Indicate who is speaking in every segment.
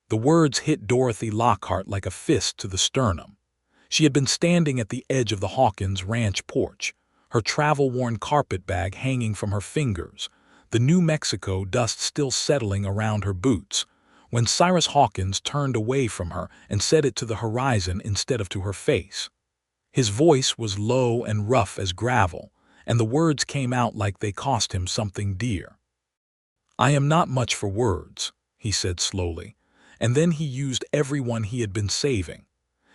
Speaker 1: The words hit Dorothy Lockhart like a fist to the sternum. She had been standing at the edge of the Hawkins ranch porch, her travel-worn carpetbag hanging from her fingers, the New Mexico dust still settling around her boots, when Cyrus Hawkins turned away from her and said it to the horizon instead of to her face. His voice was low and rough as gravel, and the words came out like they cost him something dear. "I am not much for words," he said slowly, and then he used everyone he had been saving.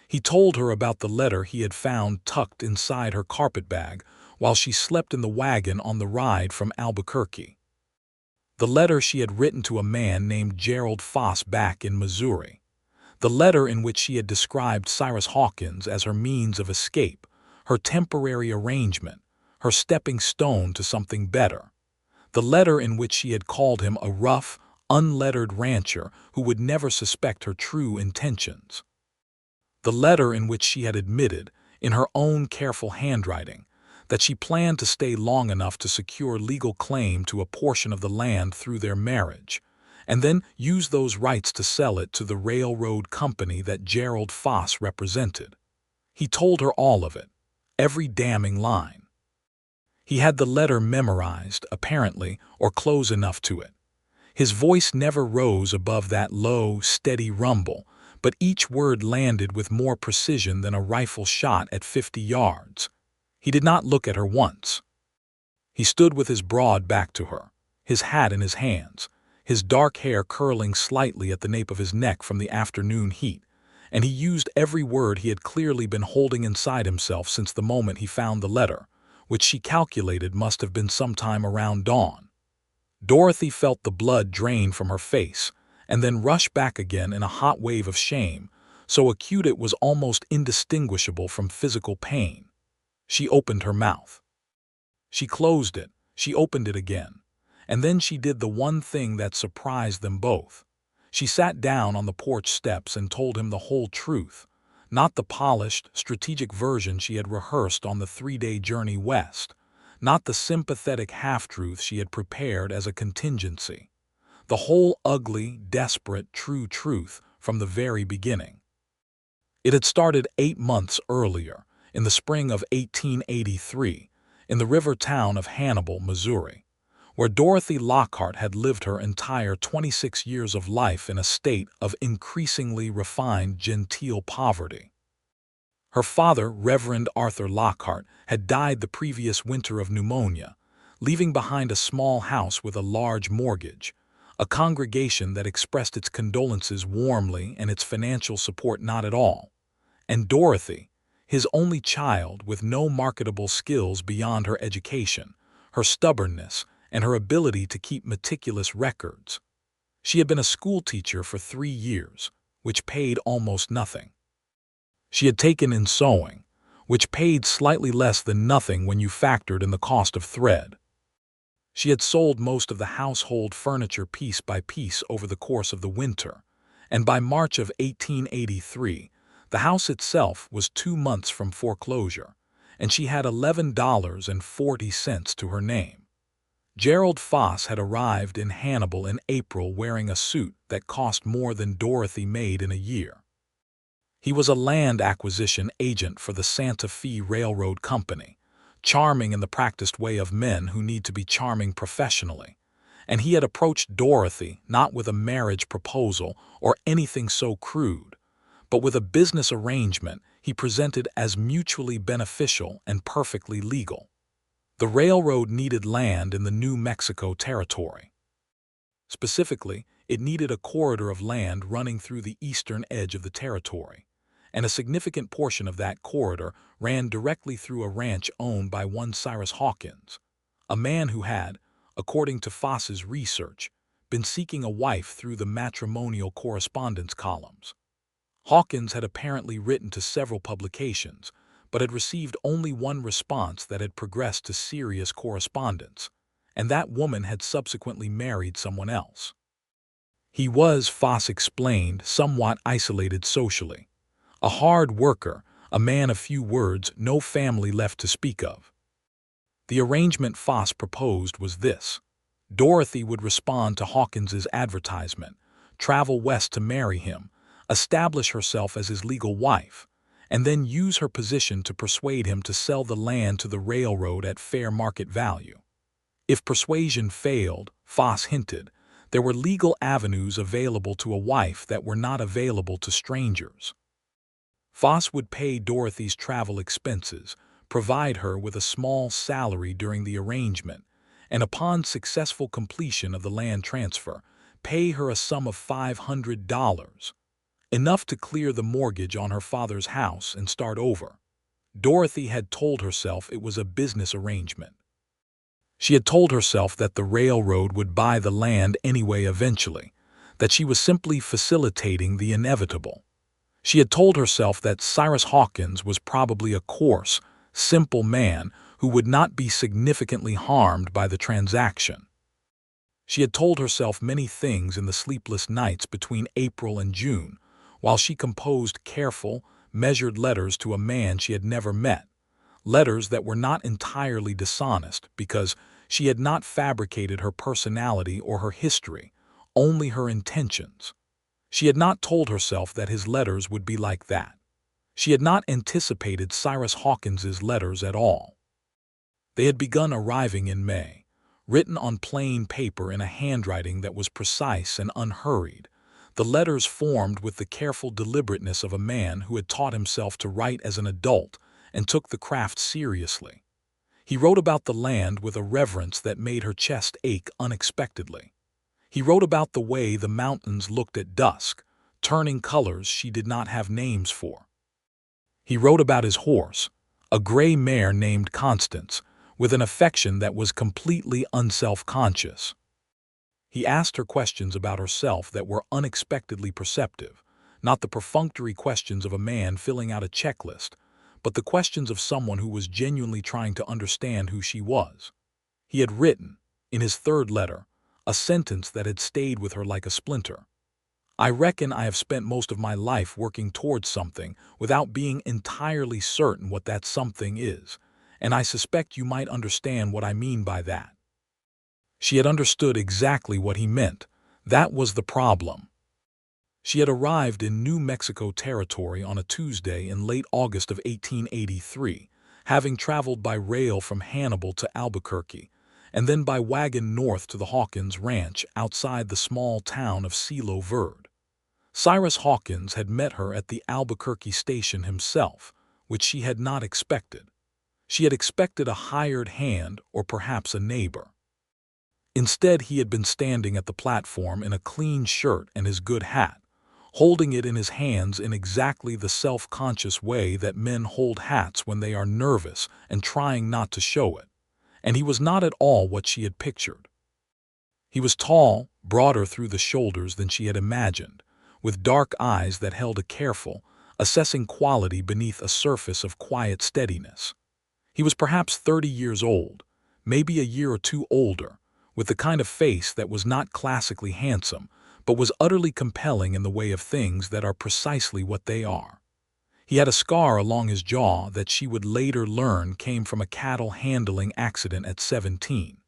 Speaker 1: He told her about the letter he had found tucked inside her carpetbag while she slept in the wagon on the ride from Albuquerque. The letter she had written to a man named Gerald Foss back in Missouri. The letter in which she had described Cyrus Hawkins as her means of escape, her temporary arrangement, her stepping stone to something better. The letter in which she had called him a rough, unlettered rancher who would never suspect her true intentions. The letter in which she had admitted, in her own careful handwriting, that she planned to stay long enough to secure legal claim to a portion of the land through their marriage, and then use those rights to sell it to the railroad company that Gerald Foss represented. He told her all of it, every damning line. He had the letter memorized, apparently, or close enough to it. His voice never rose above that low, steady rumble, but each word landed with more precision than a rifle shot at 50 yards. He did not look at her once. He stood with his broad back to her, his hat in his hands, his dark hair curling slightly at the nape of his neck from the afternoon heat, and he used every word he had clearly been holding inside himself since the moment he found the letter, which she calculated must have been sometime around dawn. Dorothy felt the blood drain from her face, and then rush back again in a hot wave of shame, so acute it was almost indistinguishable from physical pain. She opened her mouth. She closed it, she opened it again, and then she did the one thing that surprised them both. She sat down on the porch steps and told him the whole truth, not the polished, strategic version she had rehearsed on the 3-day journey west, not the sympathetic half-truth she had prepared as a contingency. The whole ugly, desperate, true truth from the very beginning. It had started 8 months earlier, in the spring of 1883, in the river town of Hannibal, Missouri, where Dorothy Lockhart had lived her entire 26 years of life in a state of increasingly refined genteel poverty. Her father, Reverend Arthur Lockhart, had died the previous winter of pneumonia, leaving behind a small house with a large mortgage, a congregation that expressed its condolences warmly and its financial support not at all, and Dorothy, his only child with no marketable skills beyond her education, her stubbornness, and her ability to keep meticulous records. She had been a schoolteacher for 3 years, which paid almost nothing. She had taken in sewing, which paid slightly less than nothing when you factored in the cost of thread. She had sold most of the household furniture piece by piece over the course of the winter, and by March of 1883, the house itself was 2 months from foreclosure, and she had $11.40 to her name. Gerald Foss had arrived in Hannibal in April wearing a suit that cost more than Dorothy made in a year. He was a land acquisition agent for the Santa Fe Railroad Company, charming in the practiced way of men who need to be charming professionally, and he had approached Dorothy not with a marriage proposal or anything so crude, but with a business arrangement he presented as mutually beneficial and perfectly legal. The railroad needed land in the New Mexico territory. Specifically, it needed a corridor of land running through the eastern edge of the territory, and a significant portion of that corridor ran directly through a ranch owned by one Cyrus Hawkins, a man who had, according to Foss's research, been seeking a wife through the matrimonial correspondence columns. Hawkins had apparently written to several publications, but had received only one response that had progressed to serious correspondence, and that woman had subsequently married someone else. He was, Foss explained, somewhat isolated socially. A hard worker, a man of few words, no family left to speak of. The arrangement Foss proposed was this. Dorothy would respond to Hawkins's advertisement, travel west to marry him, establish herself as his legal wife, and then use her position to persuade him to sell the land to the railroad at fair market value. If persuasion failed, Foss hinted, there were legal avenues available to a wife that were not available to strangers. Foss would pay Dorothy's travel expenses, provide her with a small salary during the arrangement, and upon successful completion of the land transfer, pay her a sum of $500, enough to clear the mortgage on her father's house and start over. Dorothy had told herself it was a business arrangement. She had told herself that the railroad would buy the land anyway eventually, that she was simply facilitating the inevitable. She had told herself that Cyrus Hawkins was probably a coarse, simple man who would not be significantly harmed by the transaction. She had told herself many things in the sleepless nights between April and June, while she composed careful, measured letters to a man she had never met, letters that were not entirely dishonest because she had not fabricated her personality or her history, only her intentions. She had not told herself that his letters would be like that. She had not anticipated Cyrus Hawkins's letters at all. They had begun arriving in May, written on plain paper in a handwriting that was precise and unhurried. The letters formed with the careful deliberateness of a man who had taught himself to write as an adult and took the craft seriously. He wrote about the land with a reverence that made her chest ache unexpectedly. He wrote about the way the mountains looked at dusk, turning colors she did not have names for. He wrote about his horse, a gray mare named Constance, with an affection that was completely unself-conscious. He asked her questions about herself that were unexpectedly perceptive, not the perfunctory questions of a man filling out a checklist, but the questions of someone who was genuinely trying to understand who she was. He had written, in his third letter, a sentence that had stayed with her like a splinter. I reckon I have spent most of my life working towards something without being entirely certain what that something is, and I suspect you might understand what I mean by that. She had understood exactly what he meant. That was the problem. She had arrived in New Mexico territory on a Tuesday in late August of 1883, having traveled by rail from Hannibal to Albuquerque, and then by wagon north to the Hawkins Ranch outside the small town of Silo Verde. Cyrus Hawkins had met her at the Albuquerque station himself, which she had not expected. She had expected a hired hand or perhaps a neighbor. Instead, he had been standing at the platform in a clean shirt and his good hat, holding it in his hands in exactly the self-conscious way that men hold hats when they are nervous and trying not to show it. And he was not at all what she had pictured. He was tall, broader through the shoulders than she had imagined, with dark eyes that held a careful, assessing quality beneath a surface of quiet steadiness. He was perhaps 30 years old, maybe a year or two older, with the kind of face that was not classically handsome, but was utterly compelling in the way of things that are precisely what they are. He had a scar along his jaw that she would later learn came from a cattle handling accident at 17.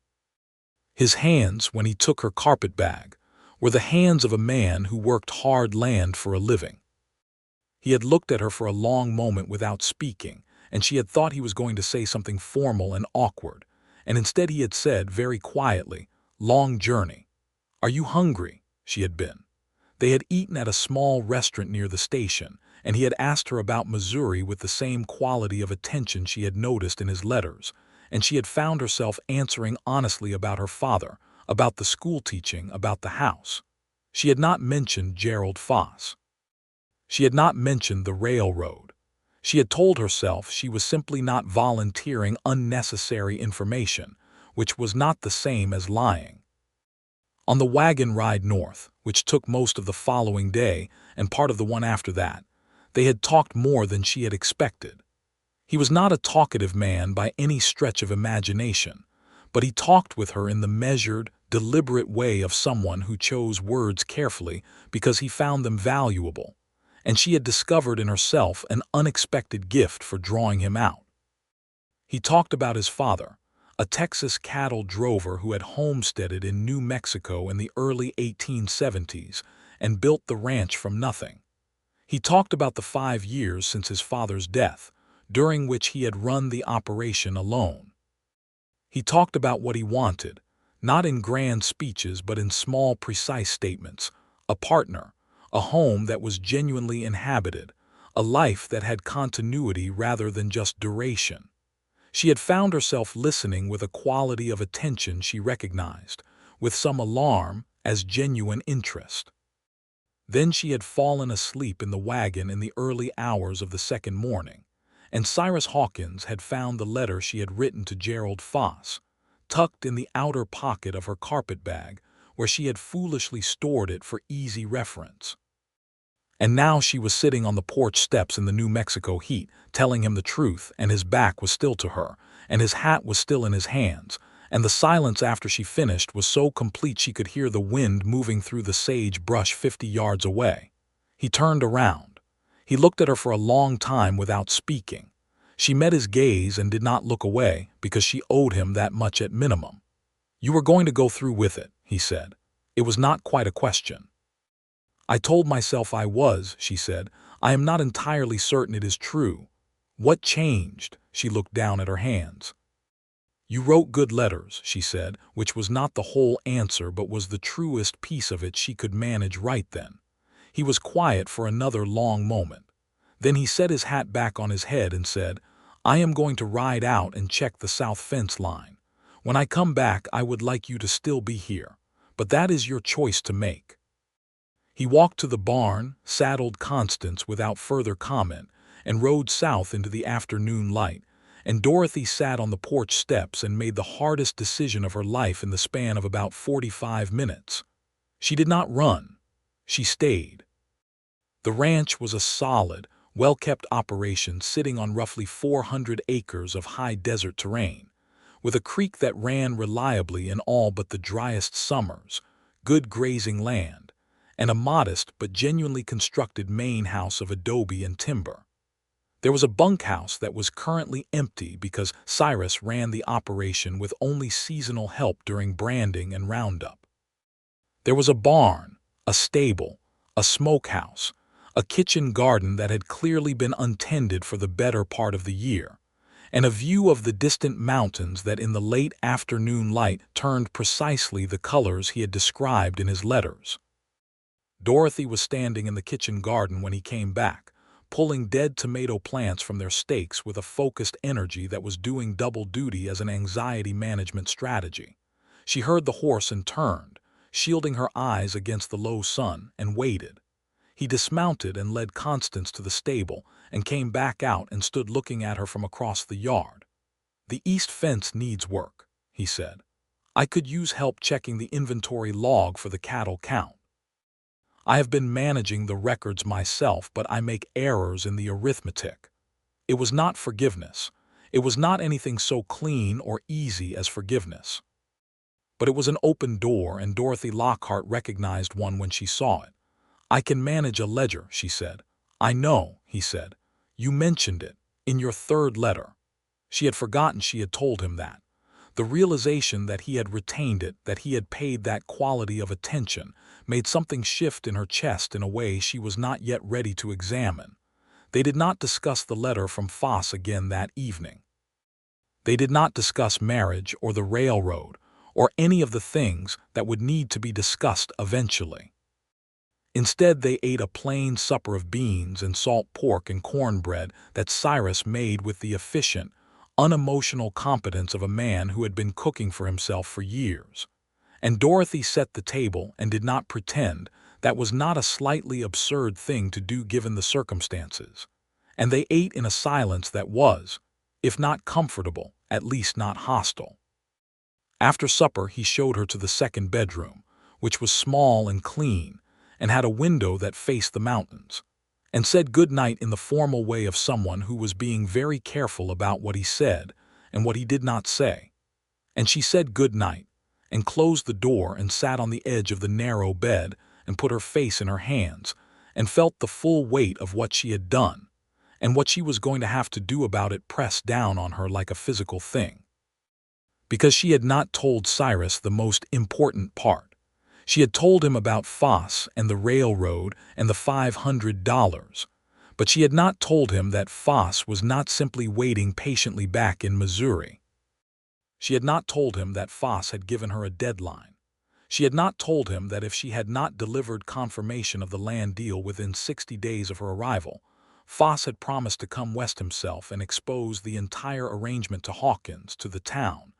Speaker 1: His hands, when he took her carpetbag, were the hands of a man who worked hard land for a living. He had looked at her for a long moment without speaking, and she had thought he was going to say something formal and awkward, and instead he had said very quietly, "Long journey. Are you hungry?" She had been. They had eaten at a small restaurant near the station, and he had asked her about Missouri with the same quality of attention she had noticed in his letters, and she had found herself answering honestly about her father, about the school teaching, about the house. She had not mentioned Gerald Foss. She had not mentioned the railroad. She had told herself she was simply not volunteering unnecessary information, which was not the same as lying. On the wagon ride north, which took most of the following day and part of the one after that, they had talked more than she had expected. He was not a talkative man by any stretch of imagination, but he talked with her in the measured, deliberate way of someone who chose words carefully because he found them valuable, and she had discovered in herself an unexpected gift for drawing him out. He talked about his father, a Texas cattle drover who had homesteaded in New Mexico in the early 1870s and built the ranch from nothing. He talked about the 5 years since his father's death, during which he had run the operation alone. He talked about what he wanted, not in grand speeches but in small, precise statements: a partner, a home that was genuinely inhabited, a life that had continuity rather than just duration. She had found herself listening with a quality of attention she recognized, with some alarm, as genuine interest. Then she had fallen asleep in the wagon in the early hours of the second morning, and Cyrus Hawkins had found the letter she had written to Gerald Foss, tucked in the outer pocket of her carpetbag, where she had foolishly stored it for easy reference. And now she was sitting on the porch steps in the New Mexico heat, telling him the truth, and his back was still to her, and his hat was still in his hands, and the silence after she finished was so complete she could hear the wind moving through the sage brush 50 yards away. He turned around. He looked at her for a long time without speaking. She met his gaze and did not look away, because she owed him that much at minimum. "You were going to go through with it," he said. "It was not quite a question." "I told myself I was," she said. "I am not entirely certain it is true." "What changed?" She looked down at her hands. "You wrote good letters," she said, which was not the whole answer but was the truest piece of it she could manage right then. He was quiet for another long moment. Then he set his hat back on his head and said, "I am going to ride out and check the south fence line. When I come back I would like you to still be here, but that is your choice to make." He walked to the barn, saddled Constance without further comment, and rode south into the afternoon light, and Dorothy sat on the porch steps and made the hardest decision of her life in the span of about 45 minutes. She did not run. She stayed. The ranch was a solid, well-kept operation sitting on roughly 400 acres of high desert terrain, with a creek that ran reliably in all but the driest summers, good grazing land, and a modest but genuinely constructed main house of adobe and timber. There was a bunkhouse that was currently empty because Cyrus ran the operation with only seasonal help during branding and roundup. There was a barn, a stable, a smokehouse, a kitchen garden that had clearly been untended for the better part of the year, and a view of the distant mountains that in the late afternoon light turned precisely the colors he had described in his letters. Dorothy was standing in the kitchen garden when he came back, pulling dead tomato plants from their stakes with a focused energy that was doing double duty as an anxiety management strategy. She heard the horse and turned, shielding her eyes against the low sun, and waited. He dismounted and led Constance to the stable and came back out and stood looking at her from across the yard. "The east fence needs work," he said. "I could use help checking the inventory log for the cattle count. I have been managing the records myself, but I make errors in the arithmetic." It was not forgiveness. It was not anything so clean or easy as forgiveness. But it was an open door, and Dorothy Lockhart recognized one when she saw it. "I can manage a ledger," she said. "I know," he said. "You mentioned it, in your third letter." She had forgotten she had told him that. The realization that he had retained it, that he had paid that quality of attention, made something shift in her chest in a way she was not yet ready to examine. They did not discuss the letter from Foss again that evening. They did not discuss marriage or the railroad or any of the things that would need to be discussed eventually. Instead, they ate a plain supper of beans and salt pork and cornbread that Cyrus made with the efficient, unemotional competence of a man who had been cooking for himself for years. And Dorothy set the table and did not pretend. That was not a slightly absurd thing to do given the circumstances. And they ate in a silence that was, if not comfortable, at least not hostile. After supper he showed her to the second bedroom, which was small and clean, and had a window that faced the mountains, and said good night in the formal way of someone who was being very careful about what he said and what he did not say. And she said good night, and closed the door and sat on the edge of the narrow bed and put her face in her hands, and felt the full weight of what she had done, and what she was going to have to do about it press down on her like a physical thing. Because she had not told Cyrus the most important part. She had told him about Foss and the railroad and the $500, but she had not told him that Foss was not simply waiting patiently back in Missouri. She had not told him that Foss had given her a deadline. She had not told him that if she had not delivered confirmation of the land deal within 60 days of her arrival, Foss had promised to come west himself and expose the entire arrangement to Hawkins, to the town,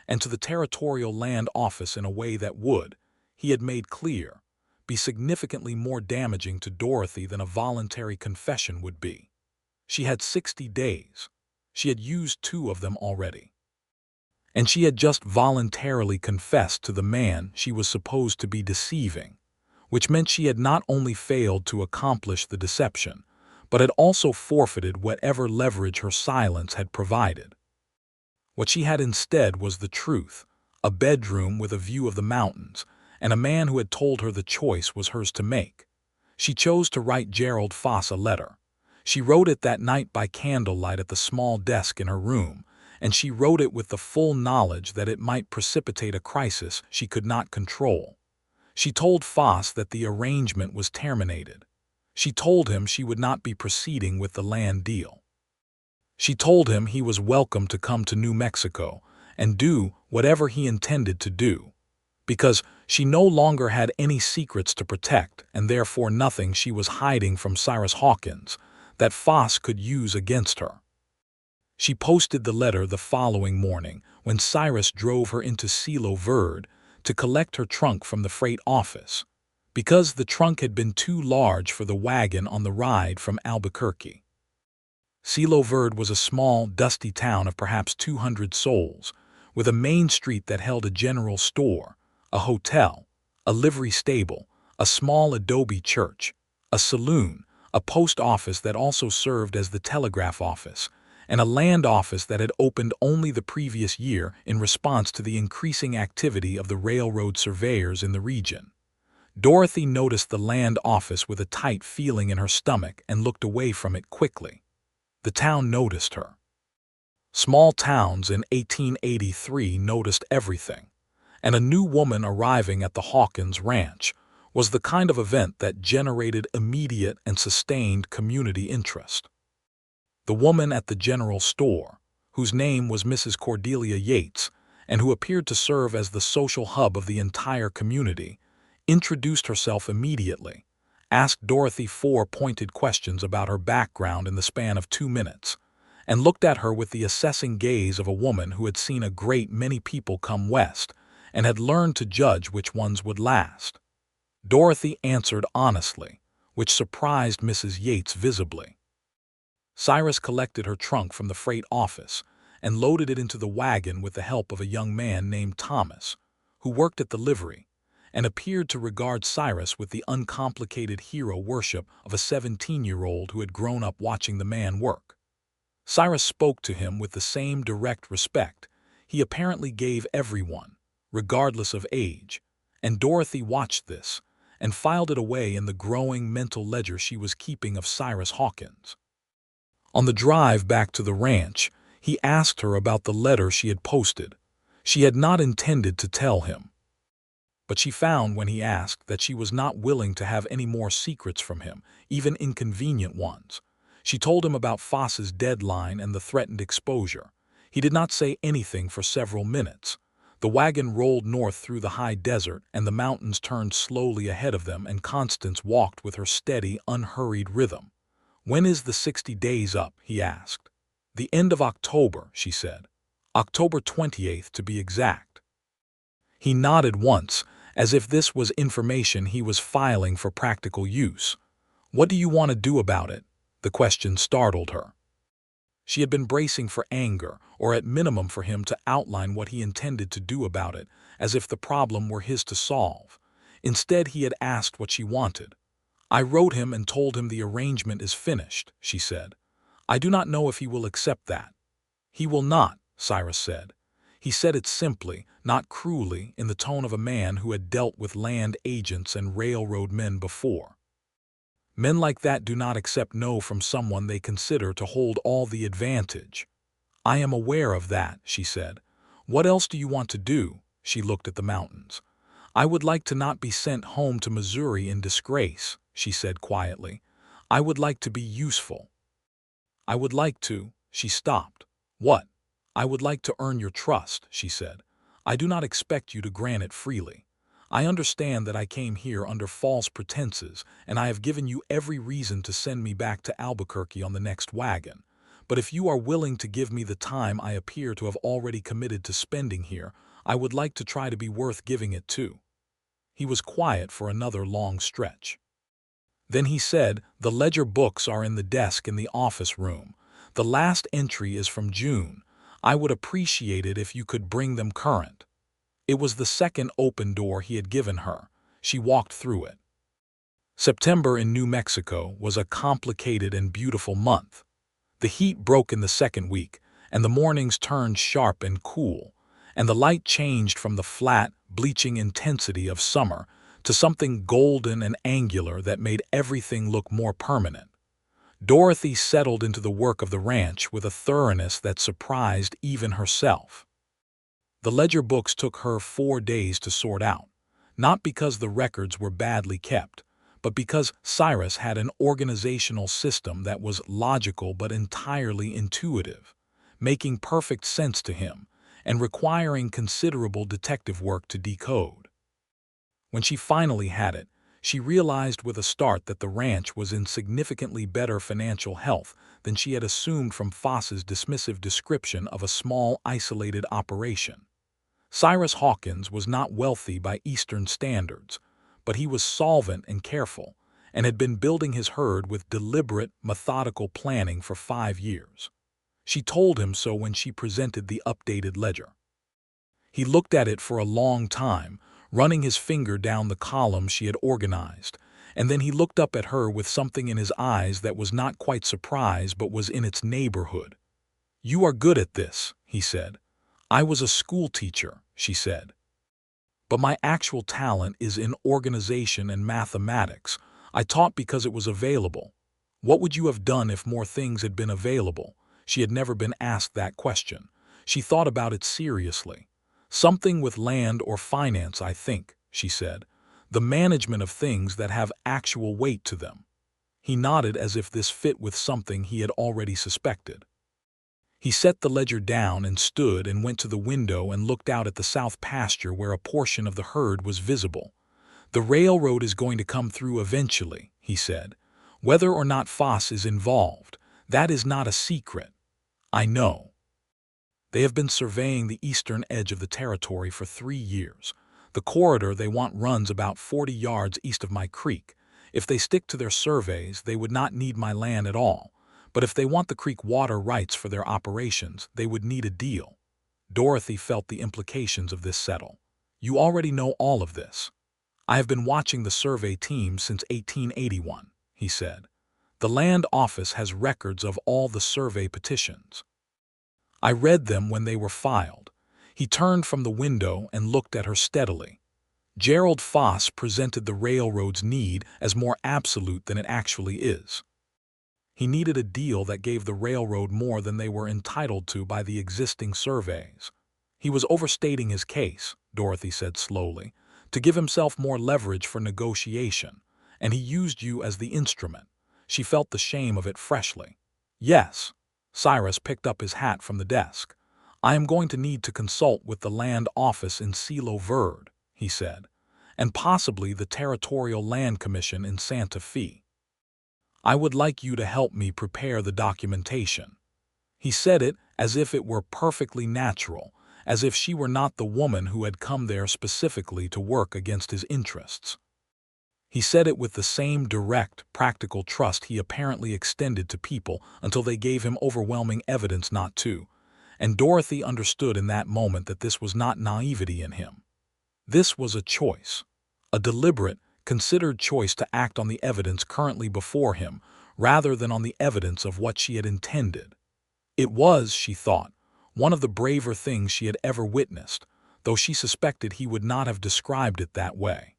Speaker 1: and to the Territorial Land Office in a way that would, he had made clear, be significantly more damaging to Dorothy than a voluntary confession would be. She had 60 days. She had used 2 of them already. And she had just voluntarily confessed to the man she was supposed to be deceiving, which meant she had not only failed to accomplish the deception, but had also forfeited whatever leverage her silence had provided. What she had instead was the truth, a bedroom with a view of the mountains, and a man who had told her the choice was hers to make. She chose to write Gerald Foss a letter. She wrote it that night by candlelight at the small desk in her room, and she wrote it with the full knowledge that it might precipitate a crisis she could not control. She told Foss that the arrangement was terminated. She told him she would not be proceeding with the land deal. She told him he was welcome to come to New Mexico and do whatever he intended to do, because she no longer had any secrets to protect and therefore nothing she was hiding from Cyrus Hawkins that Foss could use against her. She posted the letter the following morning when Cyrus drove her into Silo Verde to collect her trunk from the freight office, because the trunk had been too large for the wagon on the ride from Albuquerque. Silo Verde was a small, dusty town of perhaps 200 souls, with a main street that held a general store, a hotel, a livery stable, a small adobe church, a saloon, a post office that also served as the telegraph office, and a land office that had opened only the previous year in response to the increasing activity of the railroad surveyors in the region. Dorothy noticed the land office with a tight feeling in her stomach and looked away from it quickly. The town noticed her. Small towns in 1883 noticed everything, and a new woman arriving at the Hawkins Ranch was the kind of event that generated immediate and sustained community interest. The woman at the general store, whose name was Mrs. Cordelia Yates, and who appeared to serve as the social hub of the entire community, introduced herself immediately, asked Dorothy 4 pointed questions about her background in the span of 2 minutes, and looked at her with the assessing gaze of a woman who had seen a great many people come west and had learned to judge which ones would last. Dorothy answered honestly, which surprised Mrs. Yates visibly. Cyrus collected her trunk from the freight office and loaded it into the wagon with the help of a young man named Thomas, who worked at the livery, and appeared to regard Cyrus with the uncomplicated hero worship of a 17-year-old who had grown up watching the man work. Cyrus spoke to him with the same direct respect he apparently gave everyone, regardless of age, and Dorothy watched this and filed it away in the growing mental ledger she was keeping of Cyrus Hawkins. On the drive back to the ranch, he asked her about the letter she had posted. She had not intended to tell him, but she found when he asked that she was not willing to have any more secrets from him, even inconvenient ones. She told him about Foss's deadline and the threatened exposure. He did not say anything for several minutes. The wagon rolled north through the high desert, and the mountains turned slowly ahead of them, and Constance walked with her steady, unhurried rhythm. "When is the 60 days up?" he asked. "The end of October," she said. "October 28th to be exact." He nodded once, as if this was information he was filing for practical use. "What do you want to do about it?" The question startled her. She had been bracing for anger, or at minimum for him to outline what he intended to do about it, as if the problem were his to solve. Instead, he had asked what she wanted. "I wrote him and told him the arrangement is finished," she said. "I do not know if he will accept that." "He will not," Cyrus said. He said it simply, not cruelly, in the tone of a man who had dealt with land agents and railroad men before. Men like that do not accept no from someone they consider to hold all the advantage. "I am aware of that," she said. "What else do you want to do?" She looked at the mountains. I would like to not be sent home to Missouri in disgrace, she said quietly. I would like to be useful. I would like to, she stopped. What? I would like to earn your trust, she said. I do not expect you to grant it freely. I understand that I came here under false pretenses, and I have given you every reason to send me back to Albuquerque on the next wagon. But if you are willing to give me the time I appear to have already committed to spending here, I would like to try to be worth giving it to. He was quiet for another long stretch. Then he said, the ledger books are in the desk in the office room. The last entry is from June. I would appreciate it if you could bring them current. It was the second open door he had given her. She walked through it. September in New Mexico was a complicated and beautiful month. The heat broke in the second week, and the mornings turned sharp and cool, and the light changed from the flat, bleaching intensity of summer to something golden and angular that made everything look more permanent. Dorothy settled into the work of the ranch with a thoroughness that surprised even herself. The ledger books took her 4 days to sort out, not because the records were badly kept, but because Cyrus had an organizational system that was logical but entirely intuitive, making perfect sense to him and requiring considerable detective work to decode. When she finally had it, she realized with a start that the ranch was in significantly better financial health than she had assumed from Foss's dismissive description of a small, isolated operation. Cyrus Hawkins was not wealthy by Eastern standards, but he was solvent and careful, and had been building his herd with deliberate, methodical planning for 5 years. She told him so when she presented the updated ledger. He looked at it for a long time, running his finger down the columns she had organized, and then he looked up at her with something in his eyes that was not quite surprise but was in its neighborhood. "You are good at this," he said. "I was a school teacher," she said. "But my actual talent is in organization and mathematics. I taught because it was available. What would you have done if more things had been available?" She had never been asked that question. She thought about it seriously. "Something with land or finance, I think," she said. "The management of things that have actual weight to them." He nodded as if this fit with something he had already suspected. He set the ledger down and stood and went to the window and looked out at the south pasture where a portion of the herd was visible. "The railroad is going to come through eventually," he said. "Whether or not Foss is involved, that is not a secret. I know. They have been surveying the eastern edge of the territory for 3 years. The corridor they want runs about 40 yards east of my creek. If they stick to their surveys, they would not need my land at all. But if they want the creek water rights for their operations, they would need a deal." Dorothy felt the implications of this settle. "You already know all of this." "I have been watching the survey team since 1881, he said. "The land office has records of all the survey petitions. I read them when they were filed." He turned from the window and looked at her steadily. "Gerald Foss presented the railroad's need as more absolute than it actually is. He needed a deal that gave the railroad more than they were entitled to by the existing surveys. He was overstating his case," Dorothy said slowly, "to give himself more leverage for negotiation, and he used you as the instrument." She felt the shame of it freshly. "Yes." Cyrus picked up his hat from the desk. "I am going to need to consult with the land office in Cielo Verde," he said, "and possibly the Territorial Land Commission in Santa Fe. I would like you to help me prepare the documentation." He said it as if it were perfectly natural, as if she were not the woman who had come there specifically to work against his interests. He said it with the same direct, practical trust he apparently extended to people until they gave him overwhelming evidence not to, and Dorothy understood in that moment that this was not naivety in him. This was a choice, a deliberate, considered choice to act on the evidence currently before him rather than on the evidence of what she had intended. It was, she thought, one of the braver things she had ever witnessed, though she suspected he would not have described it that way.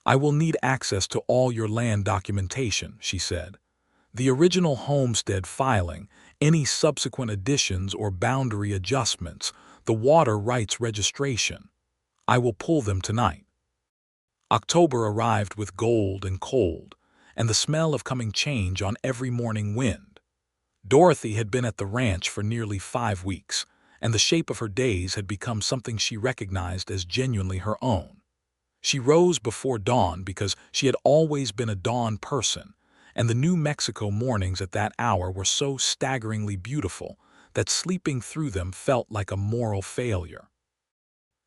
Speaker 1: "I will need access to all your land documentation," she said. "The original homestead filing, any subsequent additions or boundary adjustments, the water rights registration. I will pull them tonight." October arrived with gold and cold, and the smell of coming change on every morning wind. Dorothy had been at the ranch for nearly 5 weeks, and the shape of her days had become something she recognized as genuinely her own. She rose before dawn because she had always been a dawn person, and the New Mexico mornings at that hour were so staggeringly beautiful that sleeping through them felt like a moral failure.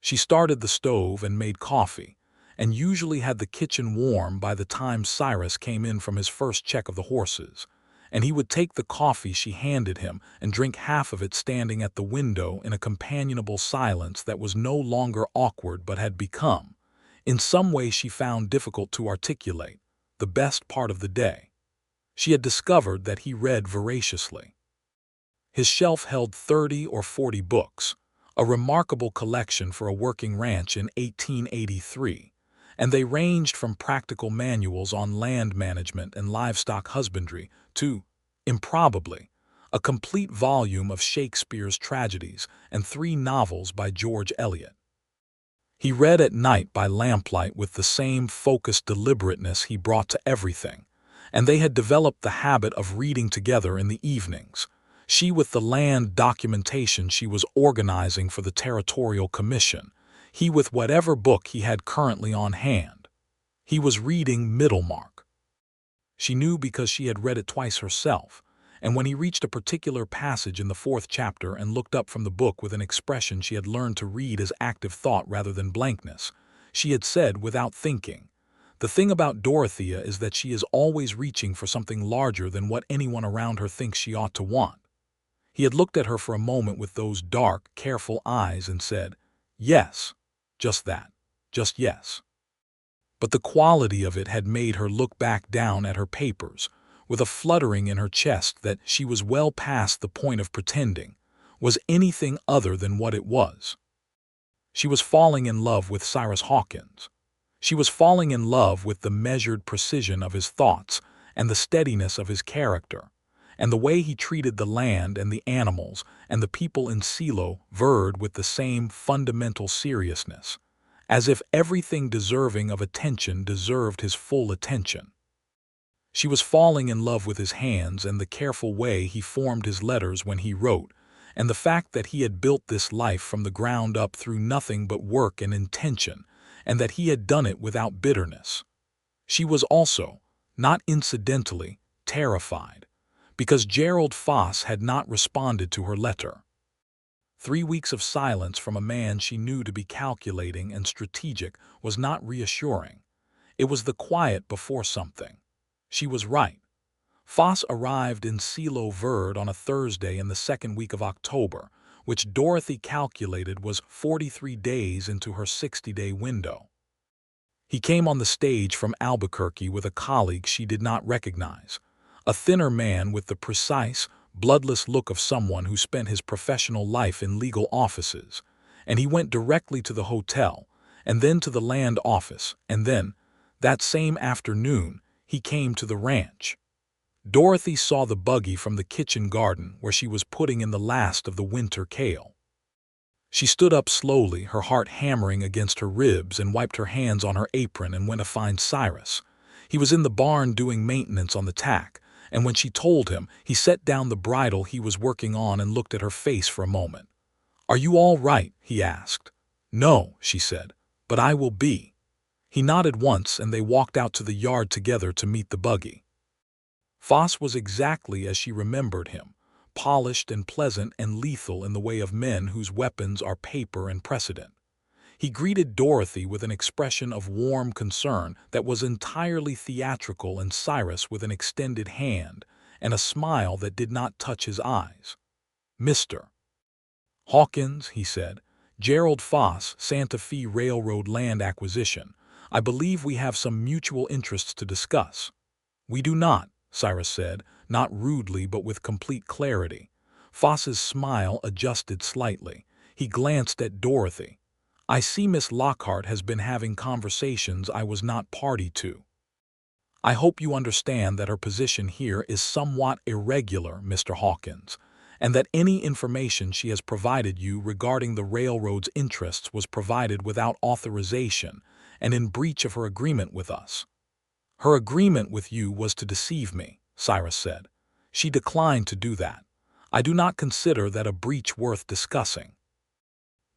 Speaker 1: She started the stove and made coffee, and usually had the kitchen warm by the time Cyrus came in from his first check of the horses, and he would take the coffee she handed him and drink half of it standing at the window in a companionable silence that was no longer awkward but had become, in some way she found difficult to articulate, the best part of the day. She had discovered that he read voraciously. His shelf held 30 or 40 books, a remarkable collection for a working ranch in 1883, and they ranged from practical manuals on land management and livestock husbandry to, improbably, a complete volume of Shakespeare's tragedies and 3 novels by George Eliot. He read at night by lamplight with the same focused deliberateness he brought to everything, and they had developed the habit of reading together in the evenings, she with the land documentation she was organizing for the Territorial Commission, he with whatever book he had currently on hand. He was reading Middlemarch. She knew because she had read it twice herself, and when he reached a particular passage in the 4th chapter and looked up from the book with an expression she had learned to read as active thought rather than blankness, she had said without thinking, "The thing about Dorothea is that she is always reaching for something larger than what anyone around her thinks she ought to want." He had looked at her for a moment with those dark, careful eyes and said, "Yes, just that, just yes." But the quality of it had made her look back down at her papers, with a fluttering in her chest that she was well past the point of pretending was anything other than what it was. She was falling in love with Cyrus Hawkins. She was falling in love with the measured precision of his thoughts and the steadiness of his character, and the way he treated the land and the animals and the people in Silo Verde with the same fundamental seriousness, as if everything deserving of attention deserved his full attention. She was falling in love with his hands and the careful way he formed his letters when he wrote, and the fact that he had built this life from the ground up through nothing but work and intention, and that he had done it without bitterness. She was also, not incidentally, terrified, because Gerald Foss had not responded to her letter. 3 weeks of silence from a man she knew to be calculating and strategic was not reassuring. It was the quiet before something. She was right. Foss arrived in Silo Verde on a Thursday in the 2nd week of October, which Dorothy calculated was 43 days into her 60-day window. He came on the stage from Albuquerque with a colleague she did not recognize, a thinner man with the precise, bloodless look of someone who spent his professional life in legal offices, and he went directly to the hotel, and then to the land office, and then, that same afternoon, he came to the ranch. Dorothy saw the buggy from the kitchen garden where she was putting in the last of the winter kale. She stood up slowly, her heart hammering against her ribs, and wiped her hands on her apron and went to find Cyrus. He was in the barn doing maintenance on the tack, and when she told him, he set down the bridle he was working on and looked at her face for a moment. "Are you all right?" he asked. "No," she said, "but I will be." He nodded once, and they walked out to the yard together to meet the buggy. Foss was exactly as she remembered him, polished and pleasant and lethal in the way of men whose weapons are paper and precedent. He greeted Dorothy with an expression of warm concern that was entirely theatrical, and Cyrus with an extended hand and a smile that did not touch his eyes. "Mr. Hawkins," he said, "Gerald Foss, Santa Fe Railroad Land Acquisition. I believe we have some mutual interests to discuss." "We do not," Cyrus said, not rudely but with complete clarity. Foss's smile adjusted slightly. He glanced at Dorothy. "I see Miss Lockhart has been having conversations I was not party to. I hope you understand that her position here is somewhat irregular, Mr. Hawkins, and that any information she has provided you regarding the railroad's interests was provided without authorization, and in breach of her agreement with us. Her agreement with you was to deceive me, Cyrus said. She declined to do that. I do not consider that a breach worth discussing.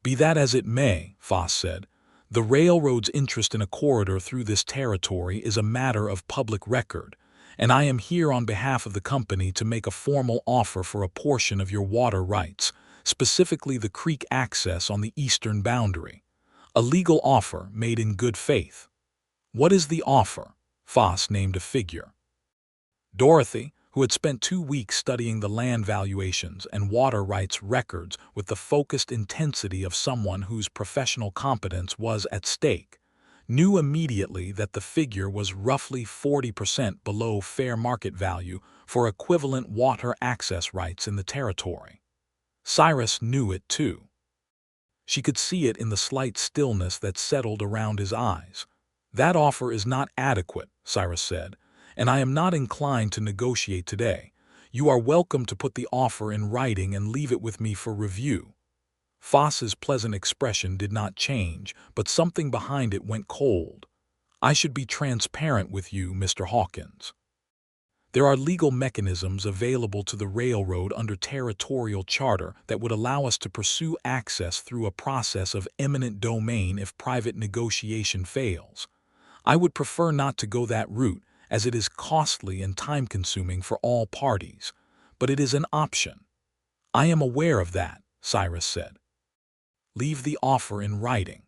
Speaker 1: Be that as it may, Foss said, the railroad's interest in a corridor through this territory is a matter of public record, and I am here on behalf of the company to make a formal offer for a portion of your water rights, specifically the creek access on the eastern boundary. A legal offer made in good faith. What is the offer? Foss named a figure. Dorothy, who had spent 2 weeks studying the land valuations and water rights records with the focused intensity of someone whose professional competence was at stake, knew immediately that the figure was roughly 40% below fair market value for equivalent water access rights in the territory. Cyrus knew it too. She could see it in the slight stillness that settled around his eyes. That offer is not adequate, Cyrus said, and I am not inclined to negotiate today. You are welcome to put the offer in writing and leave it with me for review. Foss's pleasant expression did not change, but something behind it went cold. I should be transparent with you, Mr. Hawkins. There are legal mechanisms available to the railroad under territorial charter that would allow us to pursue access through a process of eminent domain if private negotiation fails. I would prefer not to go that route, as it is costly and time-consuming for all parties, but it is an option. I am aware of that, Cyrus said. Leave the offer in writing.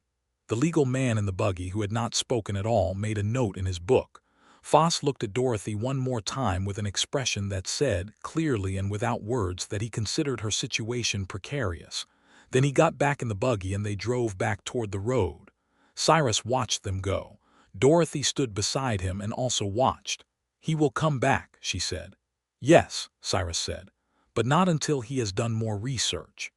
Speaker 1: The legal man in the buggy, who had not spoken at all, made a note in his book. Foss looked at Dorothy one more time with an expression that said, clearly and without words, that he considered her situation precarious. Then he got back in the buggy and they drove back toward the road. Cyrus watched them go. Dorothy stood beside him and also watched. He will come back, she said. Yes, Cyrus said, but not until he has done more research.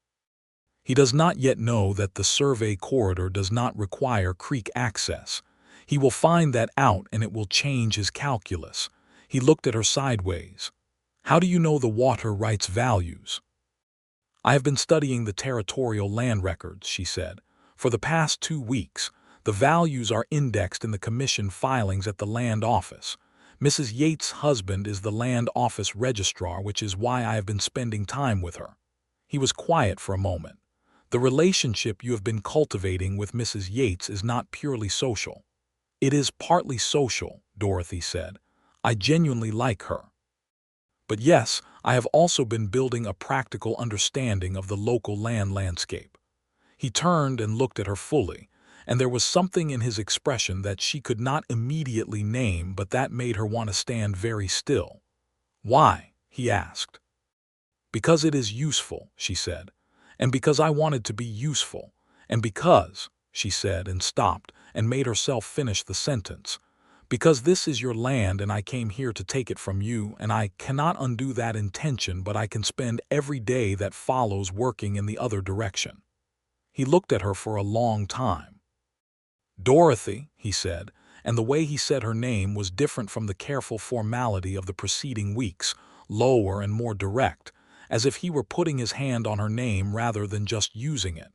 Speaker 1: He does not yet know that the survey corridor does not require creek access. He will find that out and it will change his calculus. He looked at her sideways. How do you know the water rights values? I have been studying the territorial land records, she said. For the past 2 weeks, the values are indexed in the commission filings at the land office. Mrs. Yates' husband is the land office registrar, which is why I have been spending time with her. He was quiet for a moment. The relationship you have been cultivating with Mrs. Yates is not purely social. It is partly social, Dorothy said. I genuinely like her. But yes, I have also been building a practical understanding of the local land landscape. He turned and looked at her fully, and there was something in his expression that she could not immediately name, but that made her want to stand very still. Why? He asked. Because it is useful, she said, and because I wanted to be useful, and because, she said and stopped and made herself finish the sentence, because this is your land and I came here to take it from you, and I cannot undo that intention, but I can spend every day that follows working in the other direction. He looked at her for a long time. Dorothy, he said, and the way he said her name was different from the careful formality of the preceding weeks, lower and more direct, as if he were putting his hand on her name rather than just using it.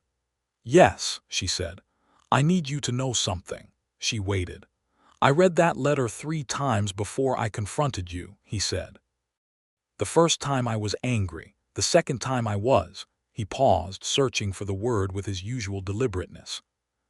Speaker 1: Yes, she said. I need you to know something. She waited. I read that letter 3 times before I confronted you, he said. The first time I was angry. The second time I was. He paused, searching for the word with his usual deliberateness.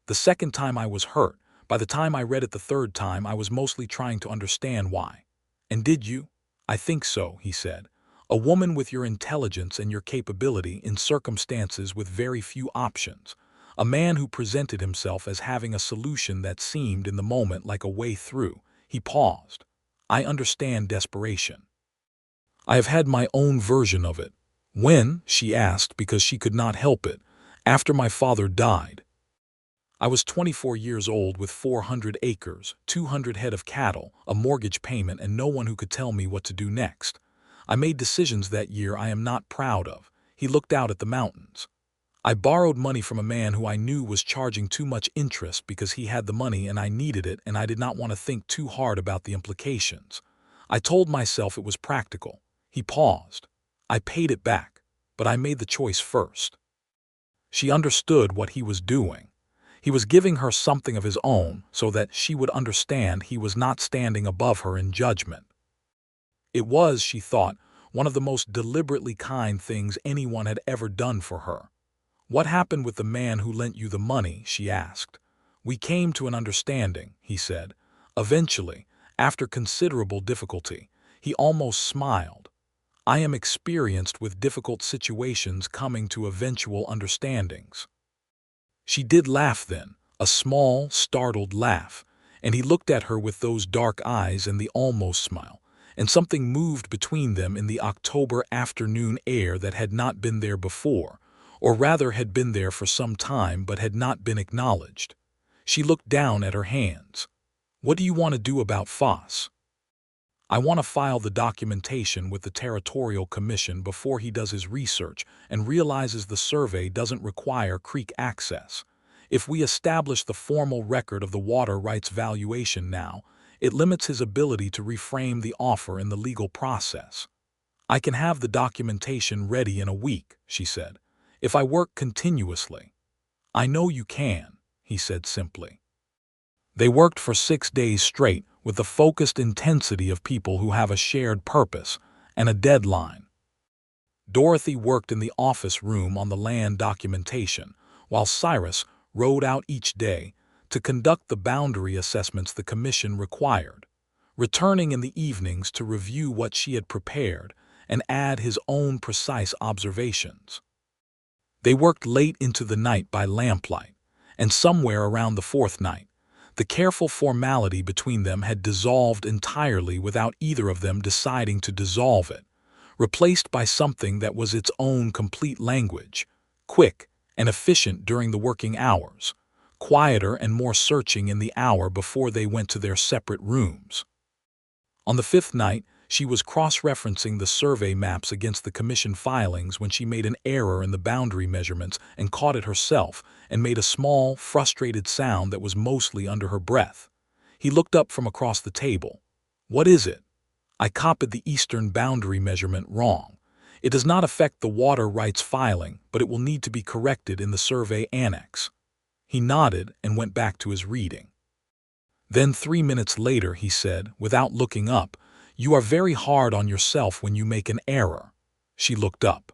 Speaker 1: The second time I was hurt. By the time I read it the third time, I was mostly trying to understand why. And did you? I think so, he said. A woman with your intelligence and your capability in circumstances with very few options. A man who presented himself as having a solution that seemed in the moment like a way through. He paused. I understand desperation. I have had my own version of it. When? She asked, because she could not help it. After my father died. I was 24 years old with 400 acres, 200 head of cattle, a mortgage payment, and no one who could tell me what to do next. I made decisions that year I am not proud of. He looked out at the mountains. I borrowed money from a man who I knew was charging too much interest because he had the money and I needed it, and I did not want to think too hard about the implications. I told myself it was practical. He paused. I paid it back, but I made the choice first. She understood what he was doing. He was giving her something of his own so that she would understand he was not standing above her in judgment. It was, she thought, one of the most deliberately kind things anyone had ever done for her. "What happened with the man who lent you the money?" she asked. "We came to an understanding," he said. Eventually, after considerable difficulty, he almost smiled. "I am experienced with difficult situations coming to eventual understandings." She did laugh then, a small, startled laugh, and he looked at her with those dark eyes and the almost smile, and something moved between them in the October afternoon air that had not been there before, or rather had been there for some time but had not been acknowledged. She looked down at her hands. "What do you want to do about Foss?" "I want to file the documentation with the Territorial Commission before he does his research and realizes the survey doesn't require creek access. If we establish the formal record of the water rights valuation now, it limits his ability to reframe the offer in the legal process." "I can have the documentation ready in a week," she said, "if I work continuously." "I know you can," he said simply. They worked for 6 days straight with the focused intensity of people who have a shared purpose and a deadline. Dorothy worked in the office room on the land documentation, while Cyrus rode out each day to conduct the boundary assessments the commission required, returning in the evenings to review what she had prepared and add his own precise observations. They worked late into the night by lamplight, and somewhere around the fourth night, the careful formality between them had dissolved entirely without either of them deciding to dissolve it, replaced by something that was its own complete language, quick and efficient during the working hours, quieter and more searching in the hour before they went to their separate rooms. On the fifth night, she was cross-referencing the survey maps against the commission filings when she made an error in the boundary measurements and caught it herself and made a small, frustrated sound that was mostly under her breath. He looked up from across the table. "What is it?" "I copied the eastern boundary measurement wrong. It does not affect the water rights filing, but it will need to be corrected in the survey annex." He nodded and went back to his reading. Then 3 minutes later he said, without looking up, "You are very hard on yourself when you make an error." She looked up.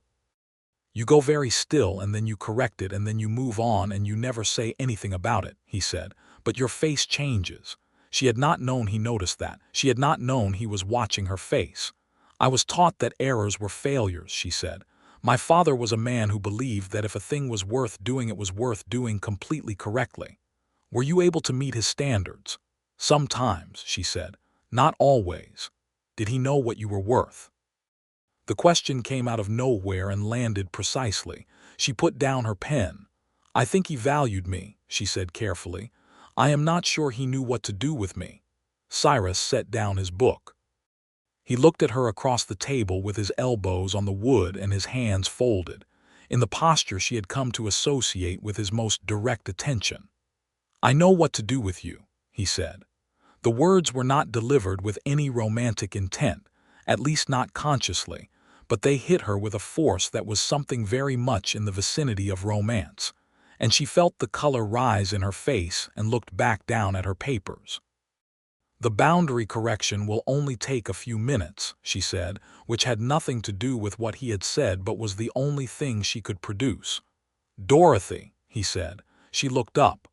Speaker 1: "You go very still and then you correct it and then you move on and you never say anything about it," he said, "but your face changes." She had not known he noticed that. She had not known he was watching her face. "I was taught that errors were failures," she said. "My father was a man who believed that if a thing was worth doing, it was worth doing completely correctly." "Were you able to meet his standards?" "Sometimes," she said. "Not always." "Did he know what you were worth?" The question came out of nowhere and landed precisely. She put down her pen. "I think he valued me," she said carefully. "I am not sure he knew what to do with me." Cyrus set down his book. He looked at her across the table with his elbows on the wood and his hands folded, in the posture she had come to associate with his most direct attention. "I know what to do with you," he said. The words were not delivered with any romantic intent, at least not consciously, but they hit her with a force that was something very much in the vicinity of romance, and she felt the color rise in her face and looked back down at her papers. "The boundary correction will only take a few minutes," she said, which had nothing to do with what he had said but was the only thing she could produce. "Dorothy," he said. She looked up.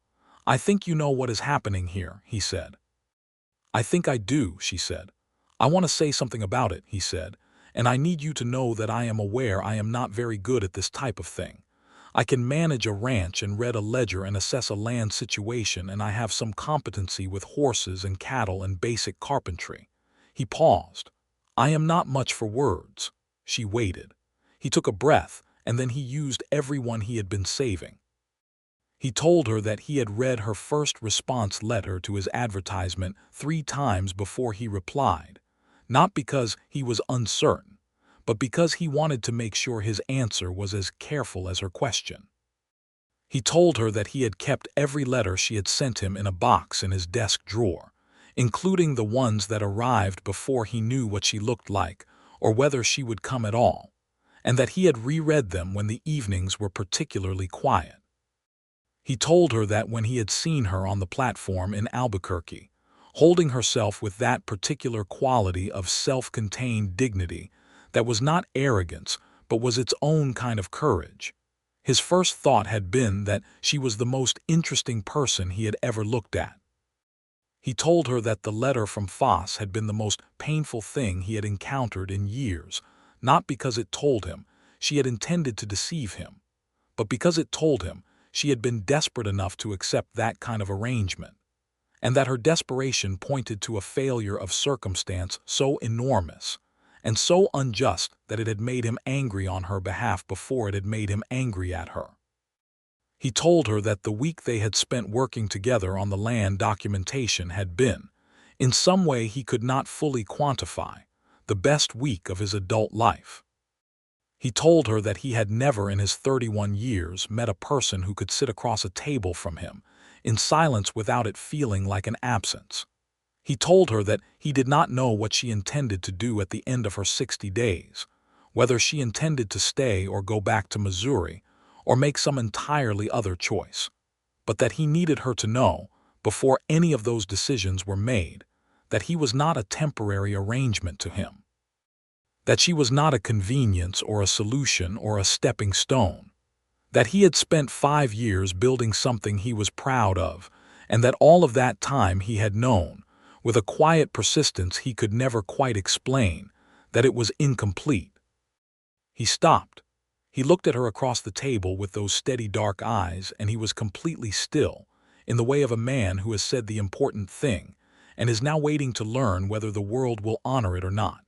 Speaker 1: "I think you know what is happening here," he said. "I think I do," she said. "I want to say something about it," he said, "and I need you to know that I am aware I am not very good at this type of thing. I can manage a ranch and read a ledger and assess a land situation, and I have some competency with horses and cattle and basic carpentry." He paused. "I am not much for words." She waited. He took a breath, and then he used every one he had been saving. He told her that he had read her first response letter to his advertisement 3 times before he replied, not because he was uncertain, but because he wanted to make sure his answer was as careful as her question. He told her that he had kept every letter she had sent him in a box in his desk drawer, including the ones that arrived before he knew what she looked like or whether she would come at all, and that he had reread them when the evenings were particularly quiet. He told her that when he had seen her on the platform in Albuquerque, holding herself with that particular quality of self-contained dignity that was not arrogance but was its own kind of courage, his first thought had been that she was the most interesting person he had ever looked at. He told her that the letter from Foss had been the most painful thing he had encountered in years, not because it told him she had intended to deceive him, but because it told him she had been desperate enough to accept that kind of arrangement, and that her desperation pointed to a failure of circumstance so enormous and so unjust that it had made him angry on her behalf before it had made him angry at her. He told her that the week they had spent working together on the land documentation had been, in some way he could not fully quantify, the best week of his adult life. He told her that he had never in his 31 years met a person who could sit across a table from him, in silence without it feeling like an absence. He told her that he did not know what she intended to do at the end of her 60 days, whether she intended to stay or go back to Missouri, or make some entirely other choice, but that he needed her to know, before any of those decisions were made, that he was not a temporary arrangement to him, that she was not a convenience or a solution or a stepping stone, that he had spent 5 years building something he was proud of, and that all of that time he had known, with a quiet persistence he could never quite explain, that it was incomplete. He stopped. He looked at her across the table with those steady dark eyes, and he was completely still, in the way of a man who has said the important thing and is now waiting to learn whether the world will honor it or not.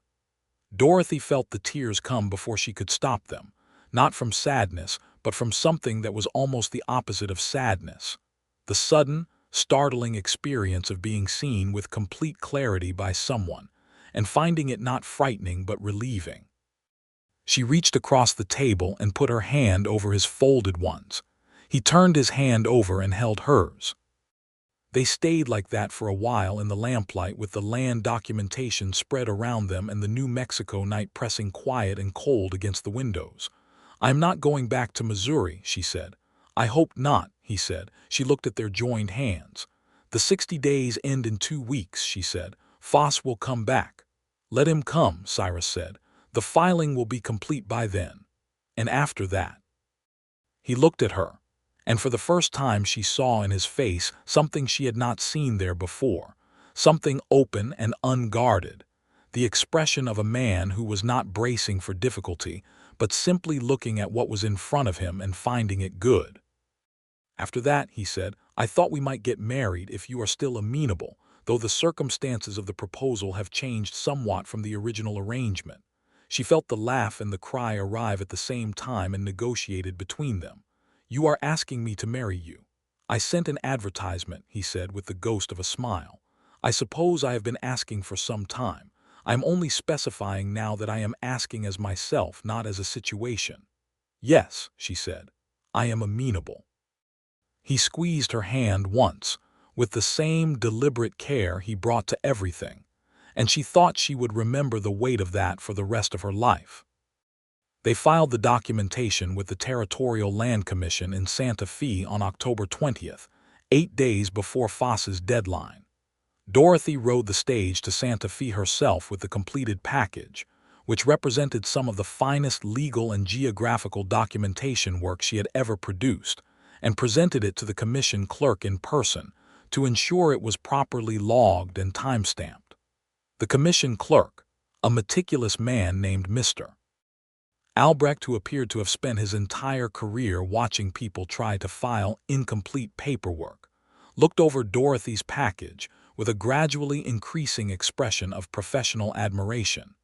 Speaker 1: Dorothy felt the tears come before she could stop them, not from sadness, but from something that was almost the opposite of sadness, the sudden, startling experience of being seen with complete clarity by someone, and finding it not frightening but relieving. She reached across the table and put her hand over his folded ones. He turned his hand over and held hers. They stayed like that for a while in the lamplight, with the land documentation spread around them and the New Mexico night pressing quiet and cold against the windows. "I'm not going back to Missouri," she said. "I hope not," he said. She looked at their joined hands. "The 60 days end in 2 weeks," she said. "Foss will come back." "Let him come," Cyrus said. "The filing will be complete by then. And after that." He looked at her, and for the first time she saw in his face something she had not seen there before, something open and unguarded, the expression of a man who was not bracing for difficulty, but simply looking at what was in front of him and finding it good. "After that," he said, "I thought we might get married if you are still amenable, though the circumstances of the proposal have changed somewhat from the original arrangement." She felt the laugh and the cry arrive at the same time and negotiated between them. "You are asking me to marry you." "I sent an advertisement," he said with the ghost of a smile. "I suppose I have been asking for some time. I am only specifying now that I am asking as myself, not as a situation." "Yes," she said, "I am amenable." He squeezed her hand once, with the same deliberate care he brought to everything, and she thought she would remember the weight of that for the rest of her life. They filed the documentation with the Territorial Land Commission in Santa Fe on October 20th, 8 days before Foss's deadline. Dorothy rode the stage to Santa Fe herself with the completed package, which represented some of the finest legal and geographical documentation work she had ever produced, and presented it to the commission clerk in person to ensure it was properly logged and time-stamped. The commission clerk, a meticulous man named Mr. Albrecht, who appeared to have spent his entire career watching people try to file incomplete paperwork, looked over Dorothy's package with a gradually increasing expression of professional admiration,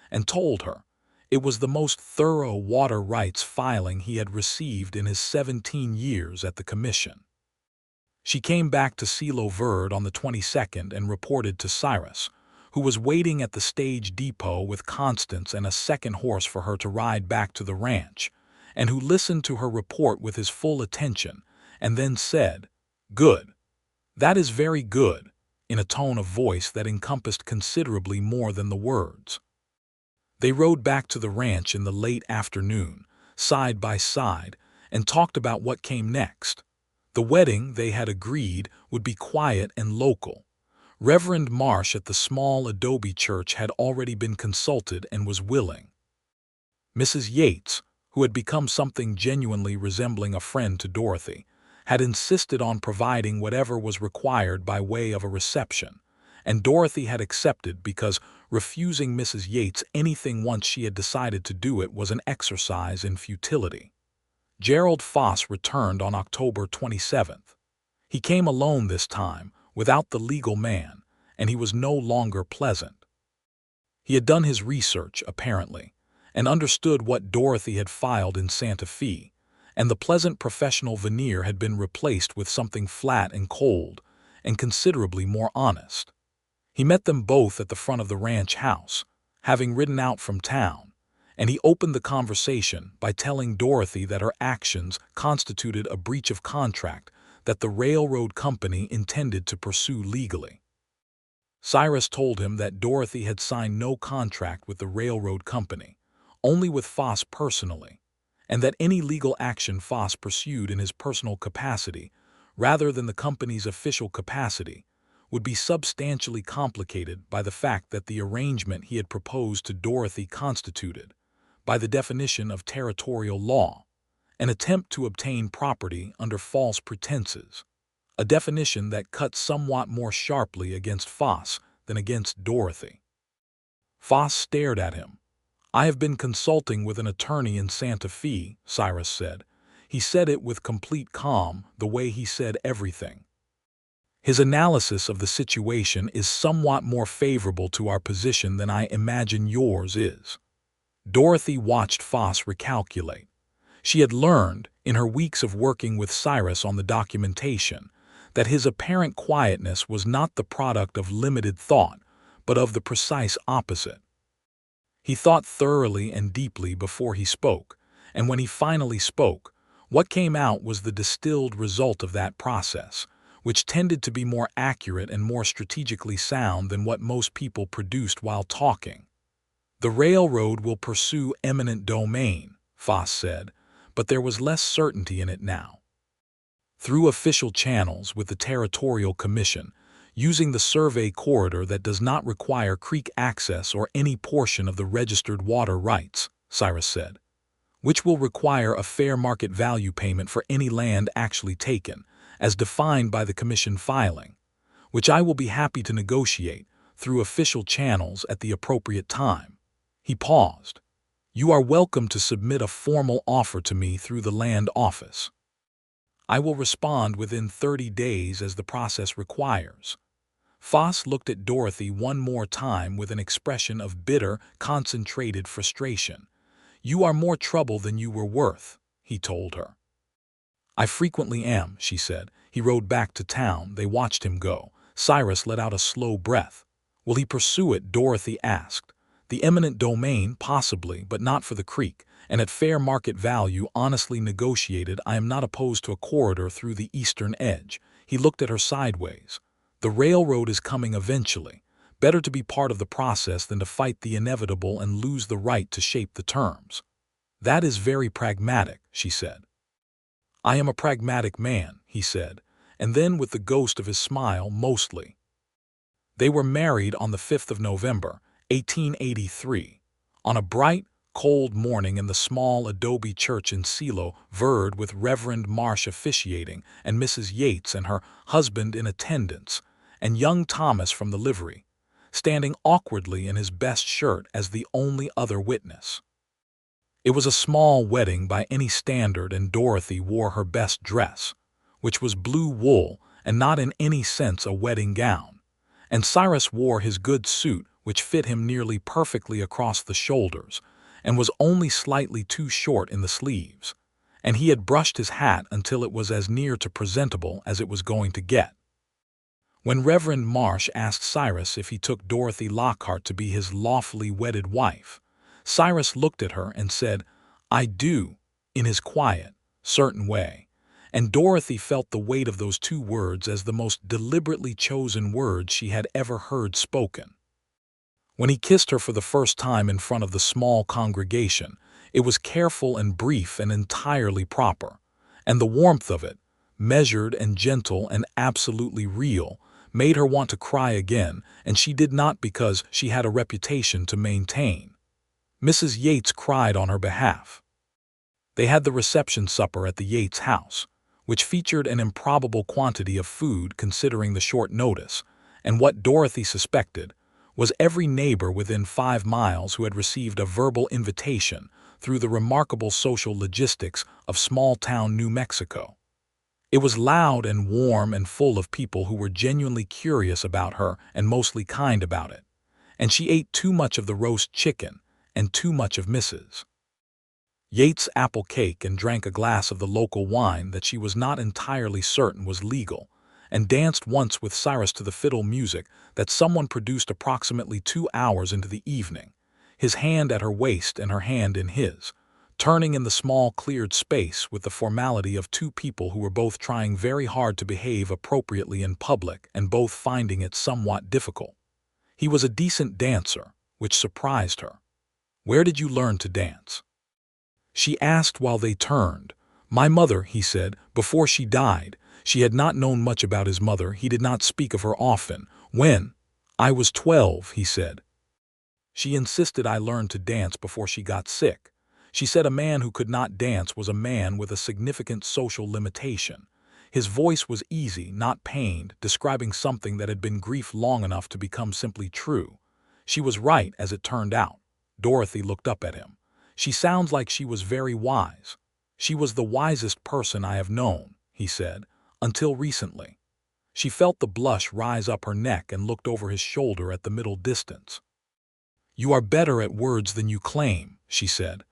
Speaker 1: and told her it was the most thorough water rights filing he had received in his 17 years at the commission. She came back to Silo Verde on the 22nd and reported to Cyrus, who was waiting at the stage depot with Constance and a second horse for her to ride back to the ranch, and who listened to her report with his full attention, and then said, "Good. That is very good," in a tone of voice that encompassed considerably more than the words. They rode back to the ranch in the late afternoon, side by side, and talked about what came next. The wedding, they had agreed, would be quiet and local. Reverend Marsh at the small adobe church had already been consulted and was willing. Mrs. Yates, who had become something genuinely resembling a friend to Dorothy, had insisted on providing whatever was required by way of a reception, and Dorothy had accepted because refusing Mrs. Yates anything once she had decided to do it was an exercise in futility. Gerald Foss returned on October 27th. He came alone this time, without the legal man, and he was no longer pleasant. He had done his research, apparently, and understood what Dorothy had filed in Santa Fe, and the pleasant professional veneer had been replaced with something flat and cold, and considerably more honest. He met them both at the front of the ranch house, having ridden out from town, and he opened the conversation by telling Dorothy that her actions constituted a breach of contract that the railroad company intended to pursue legally. Cyrus told him that Dorothy had signed no contract with the railroad company, only with Foss personally, and that any legal action Foss pursued in his personal capacity, rather than the company's official capacity, would be substantially complicated by the fact that the arrangement he had proposed to Dorothy constituted, by the definition of territorial law, an attempt to obtain property under false pretenses, a definition that cut somewhat more sharply against Foss than against Dorothy. Foss stared at him. "I have been consulting with an attorney in Santa Fe," Cyrus said. He said it with complete calm, the way he said everything. "His analysis of the situation is somewhat more favorable to our position than I imagine yours is." Dorothy watched Foss recalculate. She had learned, in her weeks of working with Cyrus on the documentation, that his apparent quietness was not the product of limited thought, but of the precise opposite. He thought thoroughly and deeply before he spoke, and when he finally spoke, what came out was the distilled result of that process, which tended to be more accurate and more strategically sound than what most people produced while talking. "The railroad will pursue eminent domain," Foss said, but there was less certainty in it now. "Through official channels with the Territorial Commission, using the survey corridor that does not require creek access or any portion of the registered water rights," Cyrus said, "which will require a fair market value payment for any land actually taken, as defined by the Commission filing, which I will be happy to negotiate through official channels at the appropriate time." He paused. "You are welcome to submit a formal offer to me through the land office. I will respond within 30 days as the process requires." Foss looked at Dorothy one more time with an expression of bitter, concentrated frustration. "You are more trouble than you were worth," he told her. "I frequently am," she said. He rode back to town. They watched him go. Cyrus let out a slow breath. "Will he pursue it?" Dorothy asked. "The eminent domain, possibly, but not for the creek, and at fair market value, honestly negotiated. I am not opposed to a corridor through the eastern edge." He looked at her sideways. "The railroad is coming eventually. Better to be part of the process than to fight the inevitable and lose the right to shape the terms." "That is very pragmatic," she said. "I am a pragmatic man," he said, and then with the ghost of his smile, "mostly." They were married on the 5th of November, 1883, on a bright, cold morning in the small adobe church in Silo Verde, with Reverend Marsh officiating and Mrs. Yates and her husband in attendance, and young Thomas from the livery, standing awkwardly in his best shirt as the only other witness. It was a small wedding by any standard, and Dorothy wore her best dress, which was blue wool and not in any sense a wedding gown, and Cyrus wore his good suit, which fit him nearly perfectly across the shoulders and was only slightly too short in the sleeves, and he had brushed his hat until it was as near to presentable as it was going to get. When Reverend Marsh asked Cyrus if he took Dorothy Lockhart to be his lawfully wedded wife, Cyrus looked at her and said, "I do," in his quiet, certain way, and Dorothy felt the weight of those two words as the most deliberately chosen words she had ever heard spoken. When he kissed her for the first time in front of the small congregation, it was careful and brief and entirely proper, and the warmth of it, measured and gentle and absolutely real, made her want to cry again, and she did not because she had a reputation to maintain. Mrs. Yates cried on her behalf. They had the reception supper at the Yates house, which featured an improbable quantity of food considering the short notice, and what Dorothy suspected was every neighbor within 5 miles who had received a verbal invitation through the remarkable social logistics of small-town New Mexico. It was loud and warm and full of people who were genuinely curious about her and mostly kind about it, and she ate too much of the roast chicken and too much of Mrs. Yates' apple cake and drank a glass of the local wine that she was not entirely certain was legal, and danced once with Cyrus to the fiddle music that someone produced approximately 2 hours into the evening, his hand at her waist and her hand in his, turning in the small cleared space with the formality of 2 people who were both trying very hard to behave appropriately in public and both finding it somewhat difficult. He was a decent dancer, which surprised her. "Where did you learn to dance?" she asked while they turned. "My mother," he said, "before she died." She had not known much about his mother. He did not speak of her often. "When I was 12, he said. "She insisted I learned to dance before she got sick. She said a man who could not dance was a man with a significant social limitation." His voice was easy, not pained, describing something that had been grief long enough to become simply true. She was right, as it turned out. Dorothy looked up at him. "She sounds like she was very wise." "She was the wisest person I have known," he said, "until recently." She felt the blush rise up her neck and looked over his shoulder at the middle distance. "You are better at words than you claim," she said.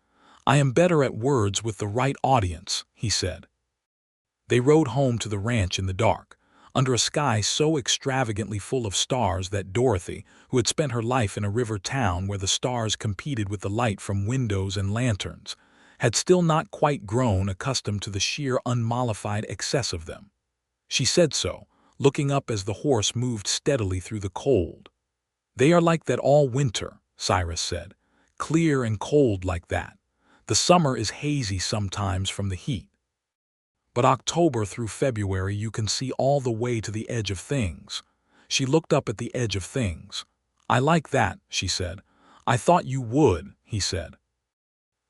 Speaker 1: "I am better at words with the right audience," he said. They rode home to the ranch in the dark, under a sky so extravagantly full of stars that Dorothy, who had spent her life in a river town where the stars competed with the light from windows and lanterns, had still not quite grown accustomed to the sheer unmollified excess of them. She said so, looking up as the horse moved steadily through the cold. "They are like that all winter," Cyrus said, "clear and cold like that. The summer is hazy sometimes from the heat. But October through February you can see all the way to the edge of things." She looked up at the edge of things. "I like that," she said. "I thought you would," he said.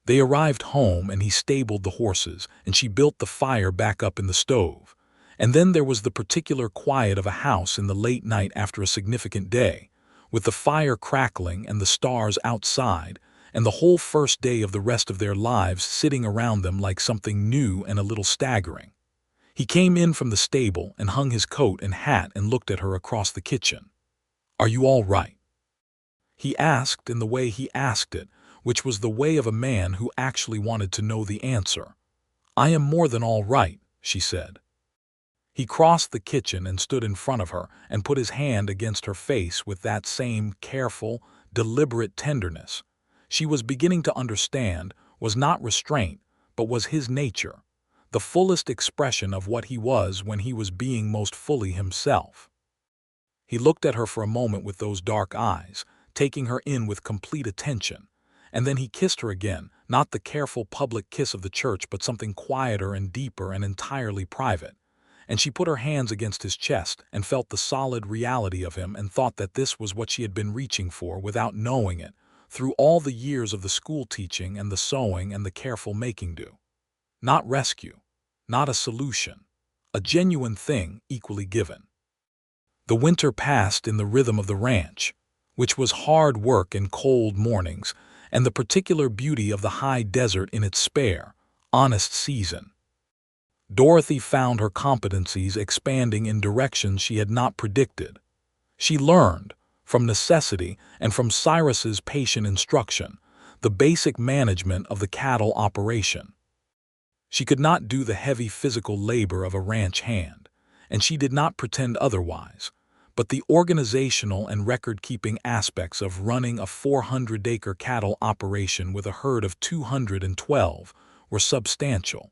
Speaker 1: They arrived home and he stabled the horses, and she built the fire back up in the stove. And then there was the particular quiet of a house in the late night after a significant day, with the fire crackling and the stars outside, and the whole first day of the rest of their lives sitting around them like something new and a little staggering. He came in from the stable and hung his coat and hat and looked at her across the kitchen. "Are you all right?" he asked in the way he asked it, which was the way of a man who actually wanted to know the answer. "I am more than all right," she said. He crossed the kitchen and stood in front of her and put his hand against her face with that same careful, deliberate tenderness. She was beginning to understand, was not restraint, but was his nature, the fullest expression of what he was when he was being most fully himself. He looked at her for a moment with those dark eyes, taking her in with complete attention, and then he kissed her again, not the careful public kiss of the church but something quieter and deeper and entirely private. And she put her hands against his chest and felt the solid reality of him and thought that this was what she had been reaching for without knowing it, through all the years of the school teaching and the sewing and the careful making do. Not rescue, not a solution, a genuine thing equally given. The winter passed in the rhythm of the ranch, which was hard work and cold mornings, and the particular beauty of the high desert in its spare, honest season. Dorothy found her competencies expanding in directions she had not predicted. She learned, from necessity and from Cyrus's patient instruction, the basic management of the cattle operation. She could not do the heavy physical labor of a ranch hand, and she did not pretend otherwise, but the organizational and record-keeping aspects of running a 400-acre cattle operation with a herd of 212 were substantial,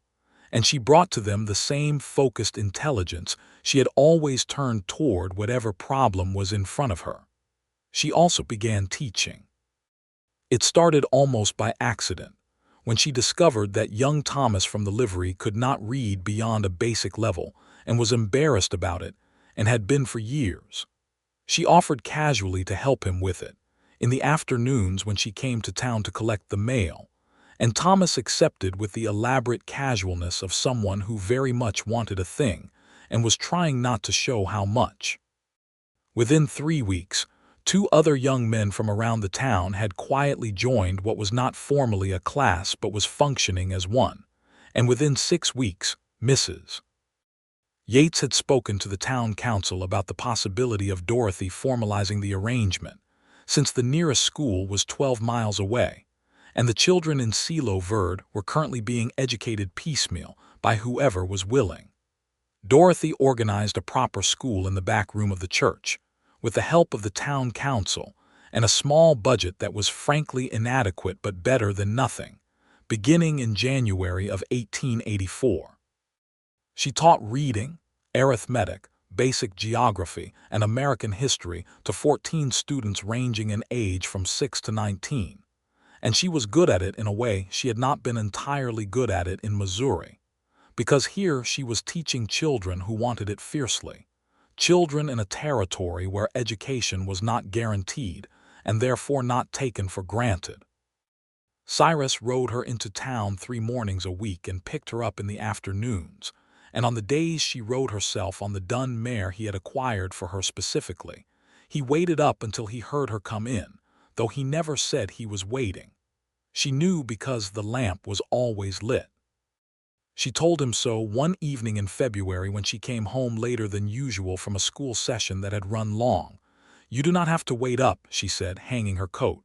Speaker 1: and she brought to them the same focused intelligence she had always turned toward whatever problem was in front of her. She also began teaching. It started almost by accident. when she discovered that young Thomas from the livery could not read beyond a basic level and was embarrassed about it and had been for years. She offered casually to help him with it, in the afternoons when she came to town to collect the mail, and Thomas accepted with the elaborate casualness of someone who very much wanted a thing and was trying not to show how much. Within 3 weeks, 2 other young men from around the town had quietly joined what was not formally a class but was functioning as one, and within 6 weeks, Mrs. Yates had spoken to the town council about the possibility of Dorothy formalizing the arrangement, since the nearest school was 12 miles away, and the children in Silo Verde were currently being educated piecemeal by whoever was willing. Dorothy organized a proper school in the back room of the church, with the help of the town council and a small budget that was frankly inadequate but better than nothing, beginning in January of 1884. She taught reading, arithmetic, basic geography, and American history to 14 students ranging in age from 6 to 19, and she was good at it in a way she had not been entirely good at it in Missouri, because here she was teaching children who wanted it fiercely, children in a territory where education was not guaranteed and therefore not taken for granted. Cyrus rode her into town 3 mornings a week and picked her up in the afternoons, and on the days she rode herself on the dun mare he had acquired for her specifically, he waited up until he heard her come in, though he never said he was waiting. She knew because the lamp was always lit. She told him so one evening in February when she came home later than usual from a school session that had run long. "You do not have to wait up," she said, hanging her coat.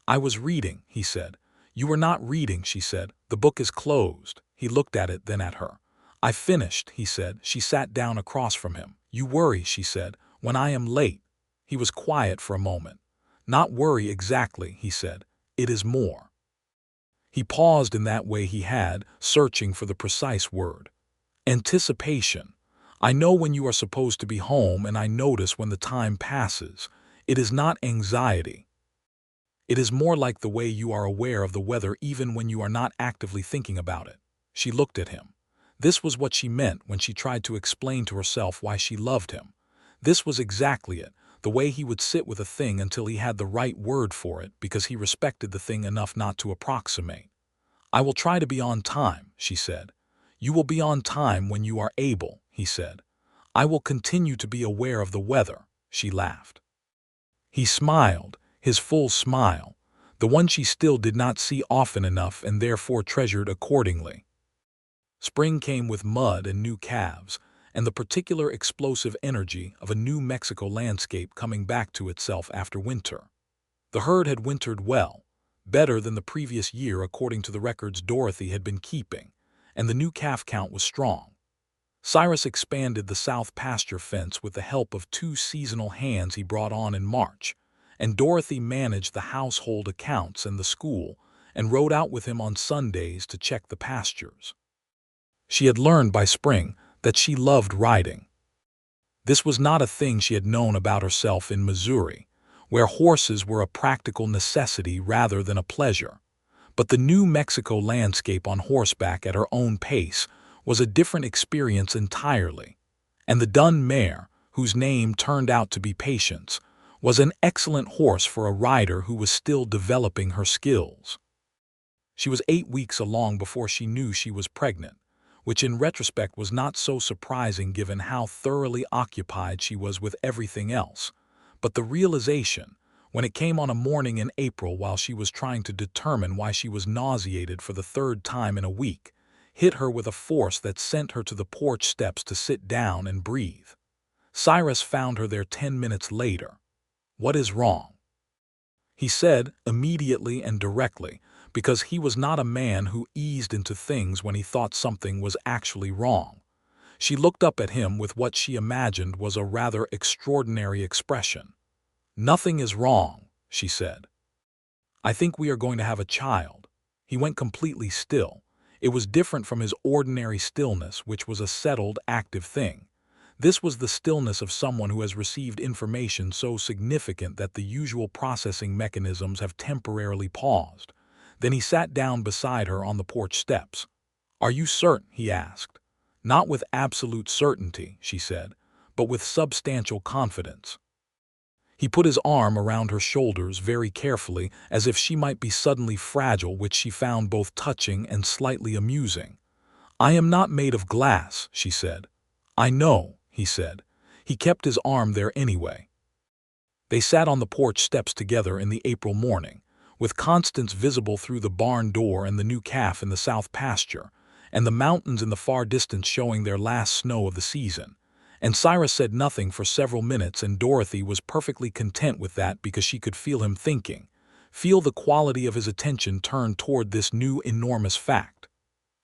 Speaker 1: "I was reading," he said. "You were not reading," she said. "The book is closed." He looked at it, then at her. "I finished," he said. She sat down across from him. "You worry," she said, "when I am late." He was quiet for a moment. "Not worry exactly," he said. "It is more." He paused in that way he had, searching for the precise word. "Anticipation. I know when you are supposed to be home, and I notice when the time passes. It is not anxiety. It is more like the way you are aware of the weather even when you are not actively thinking about it." She looked at him. This was what she meant when she tried to explain to herself why she loved him. This was exactly it, the way he would sit with a thing until he had the right word for it because he respected the thing enough not to approximate. "I will try to be on time," she said. "You will be on time when you are able," he said. "I will continue to be aware of the weather," she laughed. He smiled, his full smile, the one she still did not see often enough and therefore treasured accordingly. Spring came with mud and new calves, and the particular explosive energy of a New Mexico landscape coming back to itself after winter. The herd had wintered well, better than the previous year according to the records Dorothy had been keeping, and the new calf count was strong. Cyrus expanded the south pasture fence with the help of 2 seasonal hands he brought on in March, and Dorothy managed the household accounts and the school and rode out with him on Sundays to check the pastures. She had learned by spring that she loved riding. This was not a thing she had known about herself in Missouri, where horses were a practical necessity rather than a pleasure. But the New Mexico landscape on horseback at her own pace was a different experience entirely, and the dun mare, whose name turned out to be Patience, was an excellent horse for a rider who was still developing her skills. She was 8 weeks along before she knew she was pregnant, which in retrospect was not so surprising given how thoroughly occupied she was with everything else. But the realization, when it came on a morning in April while she was trying to determine why she was nauseated for the 3rd time in a week, hit her with a force that sent her to the porch steps to sit down and breathe. Cyrus found her there 10 minutes later. "What is wrong?" he said, immediately and directly, because he was not a man who eased into things when he thought something was actually wrong. She looked up at him with what she imagined was a rather extraordinary expression. "Nothing is wrong," she said. "I think we are going to have a child." He went completely still. It was different from his ordinary stillness, which was a settled, active thing. This was the stillness of someone who has received information so significant that the usual processing mechanisms have temporarily paused. Then he sat down beside her on the porch steps. "Are you certain?" he asked. "Not with absolute certainty," she said, "but with substantial confidence." He put his arm around her shoulders very carefully, as if she might be suddenly fragile, which she found both touching and slightly amusing. "I am not made of glass," she said. "I know," he said. He kept his arm there anyway. They sat on the porch steps together in the April morning, with Constance visible through the barn door and the new calf in the south pasture, and the mountains in the far distance showing their last snow of the season. And Cyrus said nothing for several minutes, and Dorothy was perfectly content with that because she could feel him thinking, feel the quality of his attention turned toward this new enormous fact.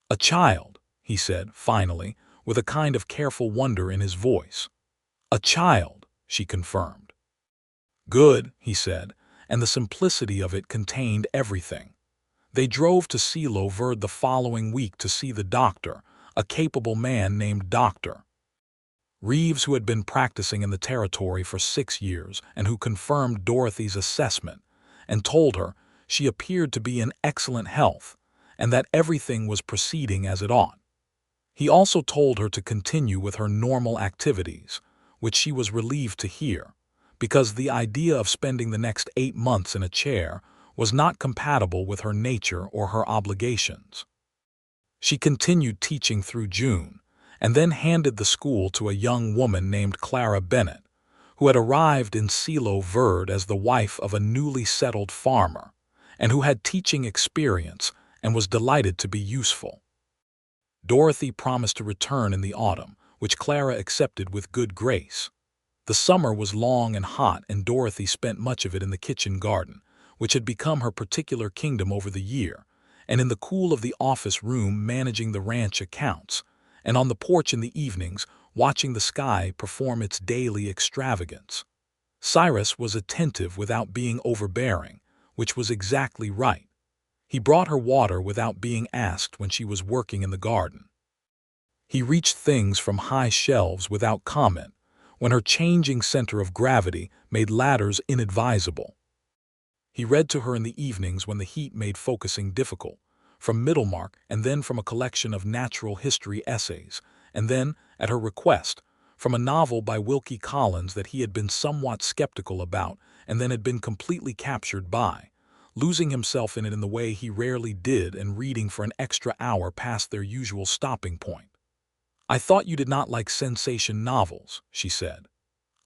Speaker 1: "A child," he said, finally, with a kind of careful wonder in his voice. "A child," she confirmed. "Good," he said, and the simplicity of it contained everything. They drove to Silo Verde the following week to see the doctor, a capable man named Dr. Reeves, who had been practicing in the territory for 6 years and who confirmed Dorothy's assessment and told her she appeared to be in excellent health and that everything was proceeding as it ought. He also told her to continue with her normal activities, which she was relieved to hear, because the idea of spending the next 8 months in a chair was not compatible with her nature or her obligations. She continued teaching through June, and then handed the school to a young woman named Clara Bennett, who had arrived in Silo Verde as the wife of a newly settled farmer, and who had teaching experience and was delighted to be useful. Dorothy promised to return in the autumn, which Clara accepted with good grace. The summer was long and hot, and Dorothy spent much of it in the kitchen garden, which had become her particular kingdom over the year, and in the cool of the office room managing the ranch accounts, and on the porch in the evenings watching the sky perform its daily extravagance. Cyrus was attentive without being overbearing, which was exactly right. He brought her water without being asked when she was working in the garden. He reached things from high shelves without comment when her changing center of gravity made ladders inadvisable. He read to her in the evenings when the heat made focusing difficult, from Middlemark and then from a collection of natural history essays, and then, at her request, from a novel by Wilkie Collins that he had been somewhat skeptical about and then had been completely captured by, losing himself in it in the way he rarely did and reading for an extra hour past their usual stopping point. "I thought you did not like sensation novels," she said.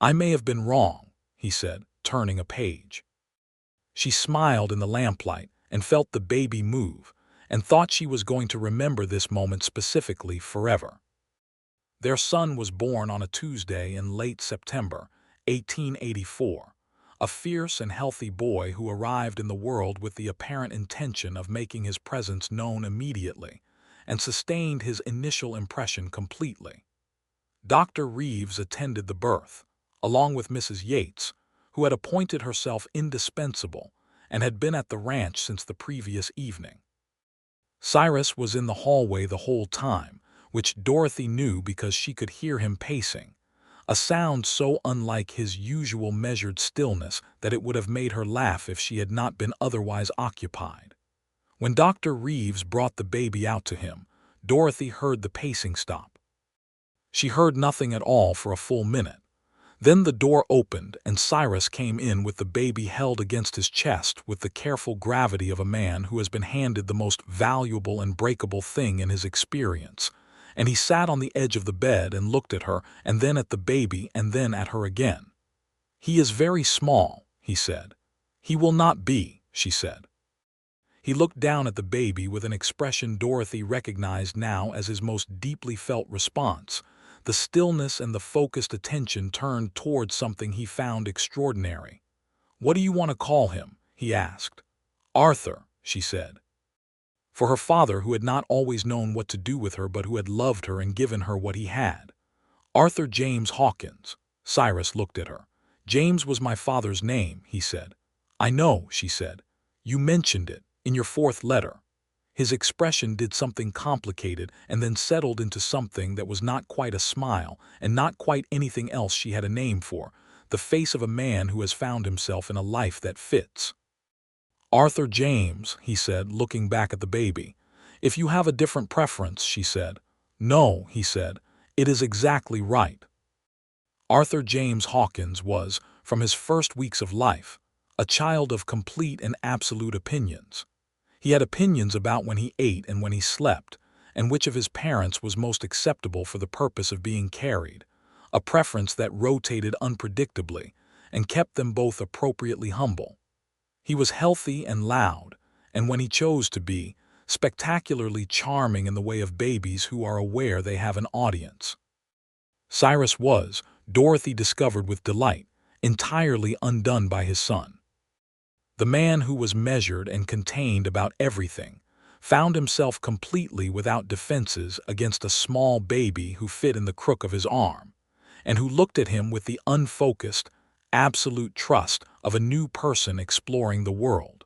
Speaker 1: "I may have been wrong," he said, turning a page. She smiled in the lamplight and felt the baby move, and thought she was going to remember this moment specifically forever. Their son was born on a Tuesday in late September, 1884, a fierce and healthy boy who arrived in the world with the apparent intention of making his presence known immediately, and sustained his initial impression completely. Dr. Reeves attended the birth, along with Mrs. Yates, who had appointed herself indispensable and had been at the ranch since the previous evening. Cyrus was in the hallway the whole time, which Dorothy knew because she could hear him pacing, a sound so unlike his usual measured stillness that it would have made her laugh if she had not been otherwise occupied. When Dr. Reeves brought the baby out to him, Dorothy heard the pacing stop. She heard nothing at all for a full minute. Then the door opened and Cyrus came in with the baby held against his chest with the careful gravity of a man who has been handed the most valuable and breakable thing in his experience, and he sat on the edge of the bed and looked at her and then at the baby and then at her again. "He is very small," he said. "He will not be," she said. He looked down at the baby with an expression Dorothy recognized now as his most deeply felt response, the stillness and the focused attention turned toward something he found extraordinary. "What do you want to call him?" he asked. "Arthur," she said. For her father, who had not always known what to do with her but who had loved her and given her what he had. "Arthur James Hawkins." Cyrus looked at her. "James was my father's name," he said. "I know," she said. "You mentioned it in your 4th letter." His expression did something complicated and then settled into something that was not quite a smile and not quite anything else she had a name for, the face of a man who has found himself in a life that fits. "Arthur James," he said, looking back at the baby. "If you have a different preference," she said. "No," he said, "it is exactly right." Arthur James Hawkins was, from his first weeks of life, a child of complete and absolute opinions. He had opinions about when he ate and when he slept, and which of his parents was most acceptable for the purpose of being carried, a preference that rotated unpredictably and kept them both appropriately humble. He was healthy and loud, and when he chose to be, spectacularly charming in the way of babies who are aware they have an audience. Cyrus was, Dorothy discovered with delight, entirely undone by his son. The man who was measured and contained about everything found himself completely without defenses against a small baby who fit in the crook of his arm, and who looked at him with the unfocused, absolute trust of a new person exploring the world.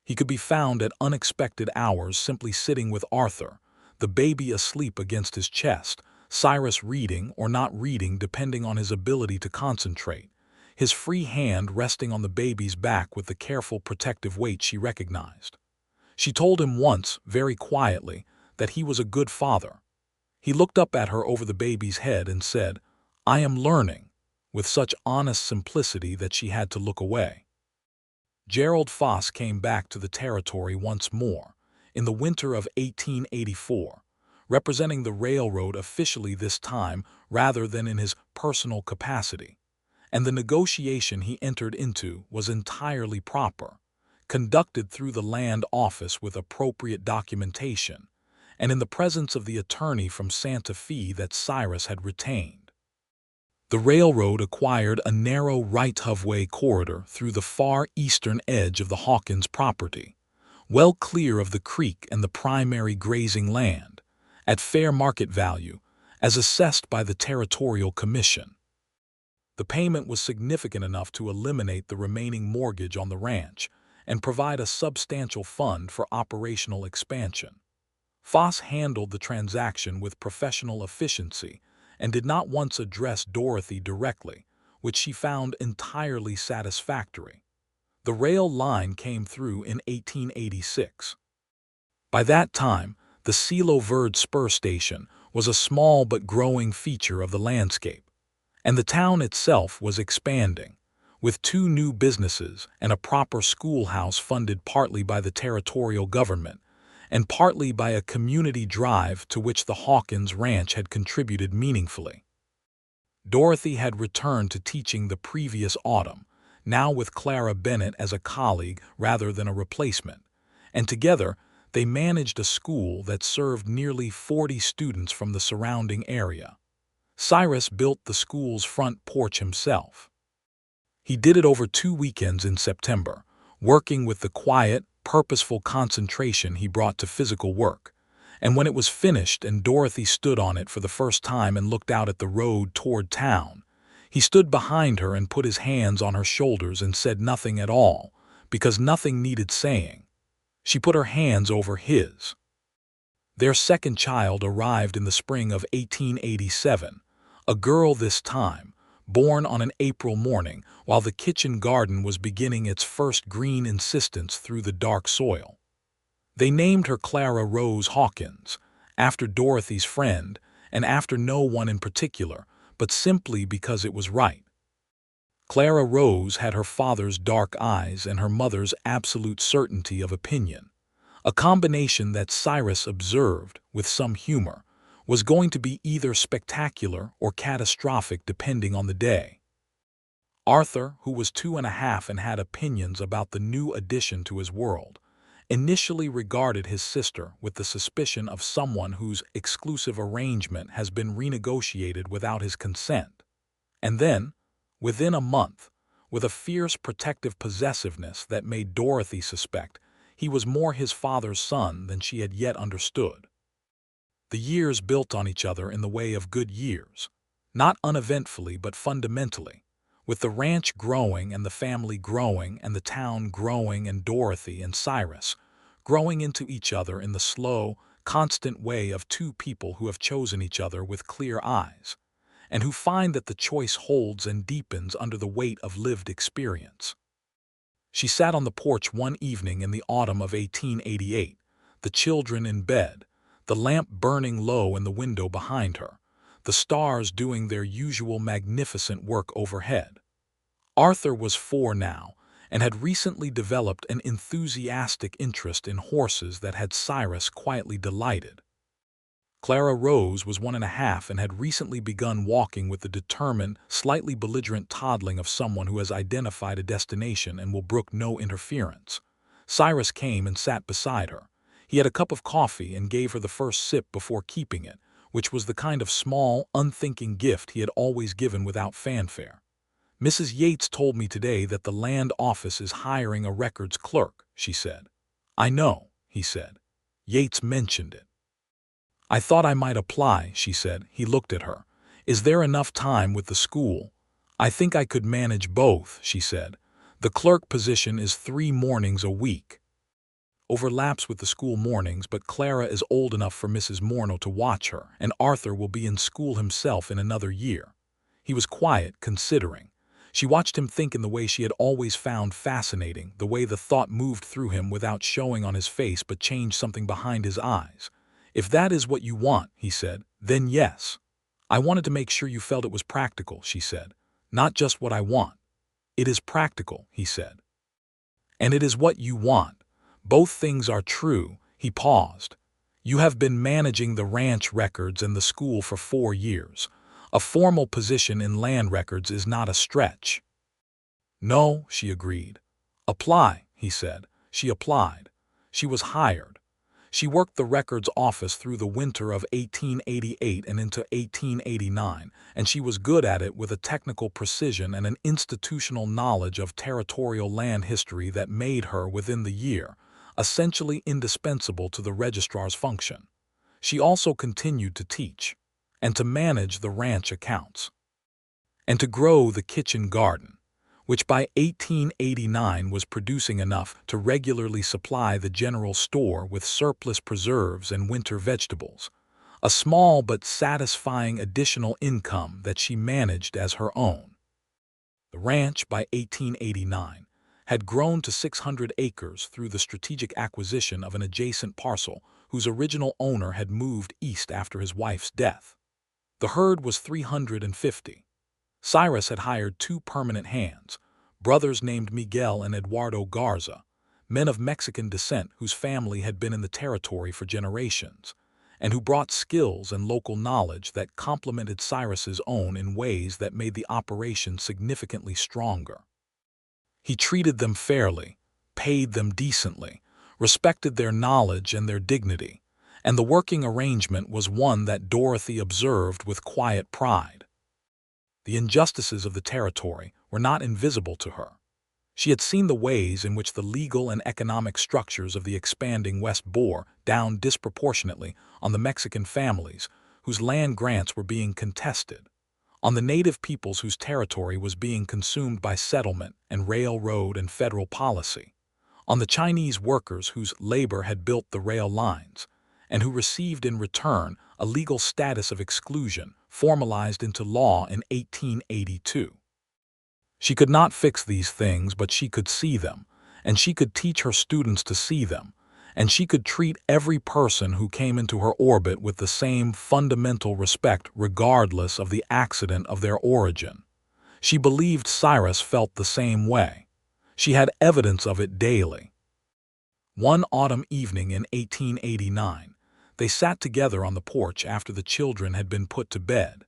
Speaker 1: He could be found at unexpected hours simply sitting with Arthur, the baby asleep against his chest, Cyrus reading or not reading depending on his ability to concentrate, his free hand resting on the baby's back with the careful protective weight she recognized. She told him once, very quietly, that he was a good father. He looked up at her over the baby's head and said, "I am learning," with such honest simplicity that she had to look away. Gerald Foss came back to the territory once more, in the winter of 1884, representing the railroad officially this time rather than in his personal capacity, and the negotiation he entered into was entirely proper, conducted through the land office with appropriate documentation, and in the presence of the attorney from Santa Fe that Cyrus had retained. The railroad acquired a narrow right-of-way corridor through the far eastern edge of the Hawkins property, well clear of the creek and the primary grazing land, at fair market value, as assessed by the Territorial Commission. The payment was significant enough to eliminate the remaining mortgage on the ranch and provide a substantial fund for operational expansion. Foss handled the transaction with professional efficiency and did not once address Dorothy directly, which she found entirely satisfactory. The rail line came through in 1886. By that time, the Silo Verde spur station was a small but growing feature of the landscape, and the town itself was expanding, with 2 new businesses and a proper schoolhouse funded partly by the territorial government and partly by a community drive to which the Hawkins Ranch had contributed meaningfully. Dorothy had returned to teaching the previous autumn, now with Clara Bennett as a colleague rather than a replacement, and together they managed a school that served nearly 40 students from the surrounding area. Cyrus built the school's front porch himself. He did it over 2 weekends in September, working with the quiet, purposeful concentration he brought to physical work, and when it was finished and Dorothy stood on it for the first time and looked out at the road toward town, he stood behind her and put his hands on her shoulders and said nothing at all, because nothing needed saying. She put her hands over his. Their second child arrived in the spring of 1887, a girl this time, born on an April morning while the kitchen garden was beginning its first green insistence through the dark soil. They named her Clara Rose Hawkins, after Dorothy's friend, and after no one in particular, but simply because it was right. Clara Rose had her father's dark eyes and her mother's absolute certainty of opinion, a combination that Cyrus observed, with some humor, was going to be either spectacular or catastrophic depending on the day. Arthur, who was 2.5 and had opinions about the new addition to his world, initially regarded his sister with the suspicion of someone whose exclusive arrangement has been renegotiated without his consent, and then, within a month, with a fierce protective possessiveness that made Dorothy suspect he was more his father's son than she had yet understood. The years built on each other in the way of good years, not uneventfully but fundamentally, with the ranch growing and the family growing and the town growing and Dorothy and Cyrus growing into each other in the slow, constant way of 2 people who have chosen each other with clear eyes, and who find that the choice holds and deepens under the weight of lived experience. She sat on the porch one evening in the autumn of 1888, the children in bed, the lamp burning low in the window behind her, the stars doing their usual magnificent work overhead. Arthur was 4 now, and had recently developed an enthusiastic interest in horses that had Cyrus quietly delighted. Clara Rose was 1.5 and had recently begun walking with the determined, slightly belligerent toddling of someone who has identified a destination and will brook no interference. Cyrus came and sat beside her. He had a cup of coffee and gave her the first sip before keeping it, which was the kind of small, unthinking gift he had always given without fanfare. "Mrs. Yates told me today that the land office is hiring a records clerk," she said. "I know," he said. "Yates mentioned it." "I thought I might apply," she said. He looked at her. "Is there enough time with the school?" "I think I could manage both," she said. "The clerk position is 3 mornings a week." Overlaps with the school mornings, but Clara is old enough for Mrs. Morneau to watch her, and Arthur will be in school himself in another year. He was quiet, considering. She watched him think in the way she had always found fascinating, the way the thought moved through him without showing on his face but changed something behind his eyes. "If that is what you want," he said, "then yes." "I wanted to make sure you felt it was practical," she said. "Not just what I want." "It is practical," he said. "And it is what you want. Both things are true." He paused. "You have been managing the ranch records and the school for 4 years. A formal position in land records is not a stretch." "No," she agreed. "Apply," he said. She applied. She was hired. She worked the records office through the winter of 1888 and into 1889, and she was good at it with a technical precision and an institutional knowledge of territorial land history that made her, within the year, essentially indispensable to the registrar's function. She also continued to teach, and to manage the ranch accounts, and to grow the kitchen garden, which by 1889 was producing enough to regularly supply the general store with surplus preserves and winter vegetables, a small but satisfying additional income that she managed as her own. The ranch, by 1889, had grown to 600 acres through the strategic acquisition of an adjacent parcel whose original owner had moved east after his wife's death. The herd was 350. Cyrus had hired 2 permanent hands, brothers named Miguel and Eduardo Garza, men of Mexican descent whose family had been in the territory for generations, and who brought skills and local knowledge that complemented Cyrus's own in ways that made the operation significantly stronger. He treated them fairly, paid them decently, respected their knowledge and their dignity, and the working arrangement was one that Dorothy observed with quiet pride. The injustices of the territory were not invisible to her. She had seen the ways in which the legal and economic structures of the expanding West bore down disproportionately on the Mexican families whose land grants were being contested, on the native peoples whose territory was being consumed by settlement and railroad and federal policy, on the Chinese workers whose labor had built the rail lines, and who received in return a legal status of exclusion formalized into law in 1882. She could not fix these things, but she could see them, and she could teach her students to see them, and she could treat every person who came into her orbit with the same fundamental respect regardless of the accident of their origin. She believed Cyrus felt the same way. She had evidence of it daily. One autumn evening in 1889, they sat together on the porch after the children had been put to bed,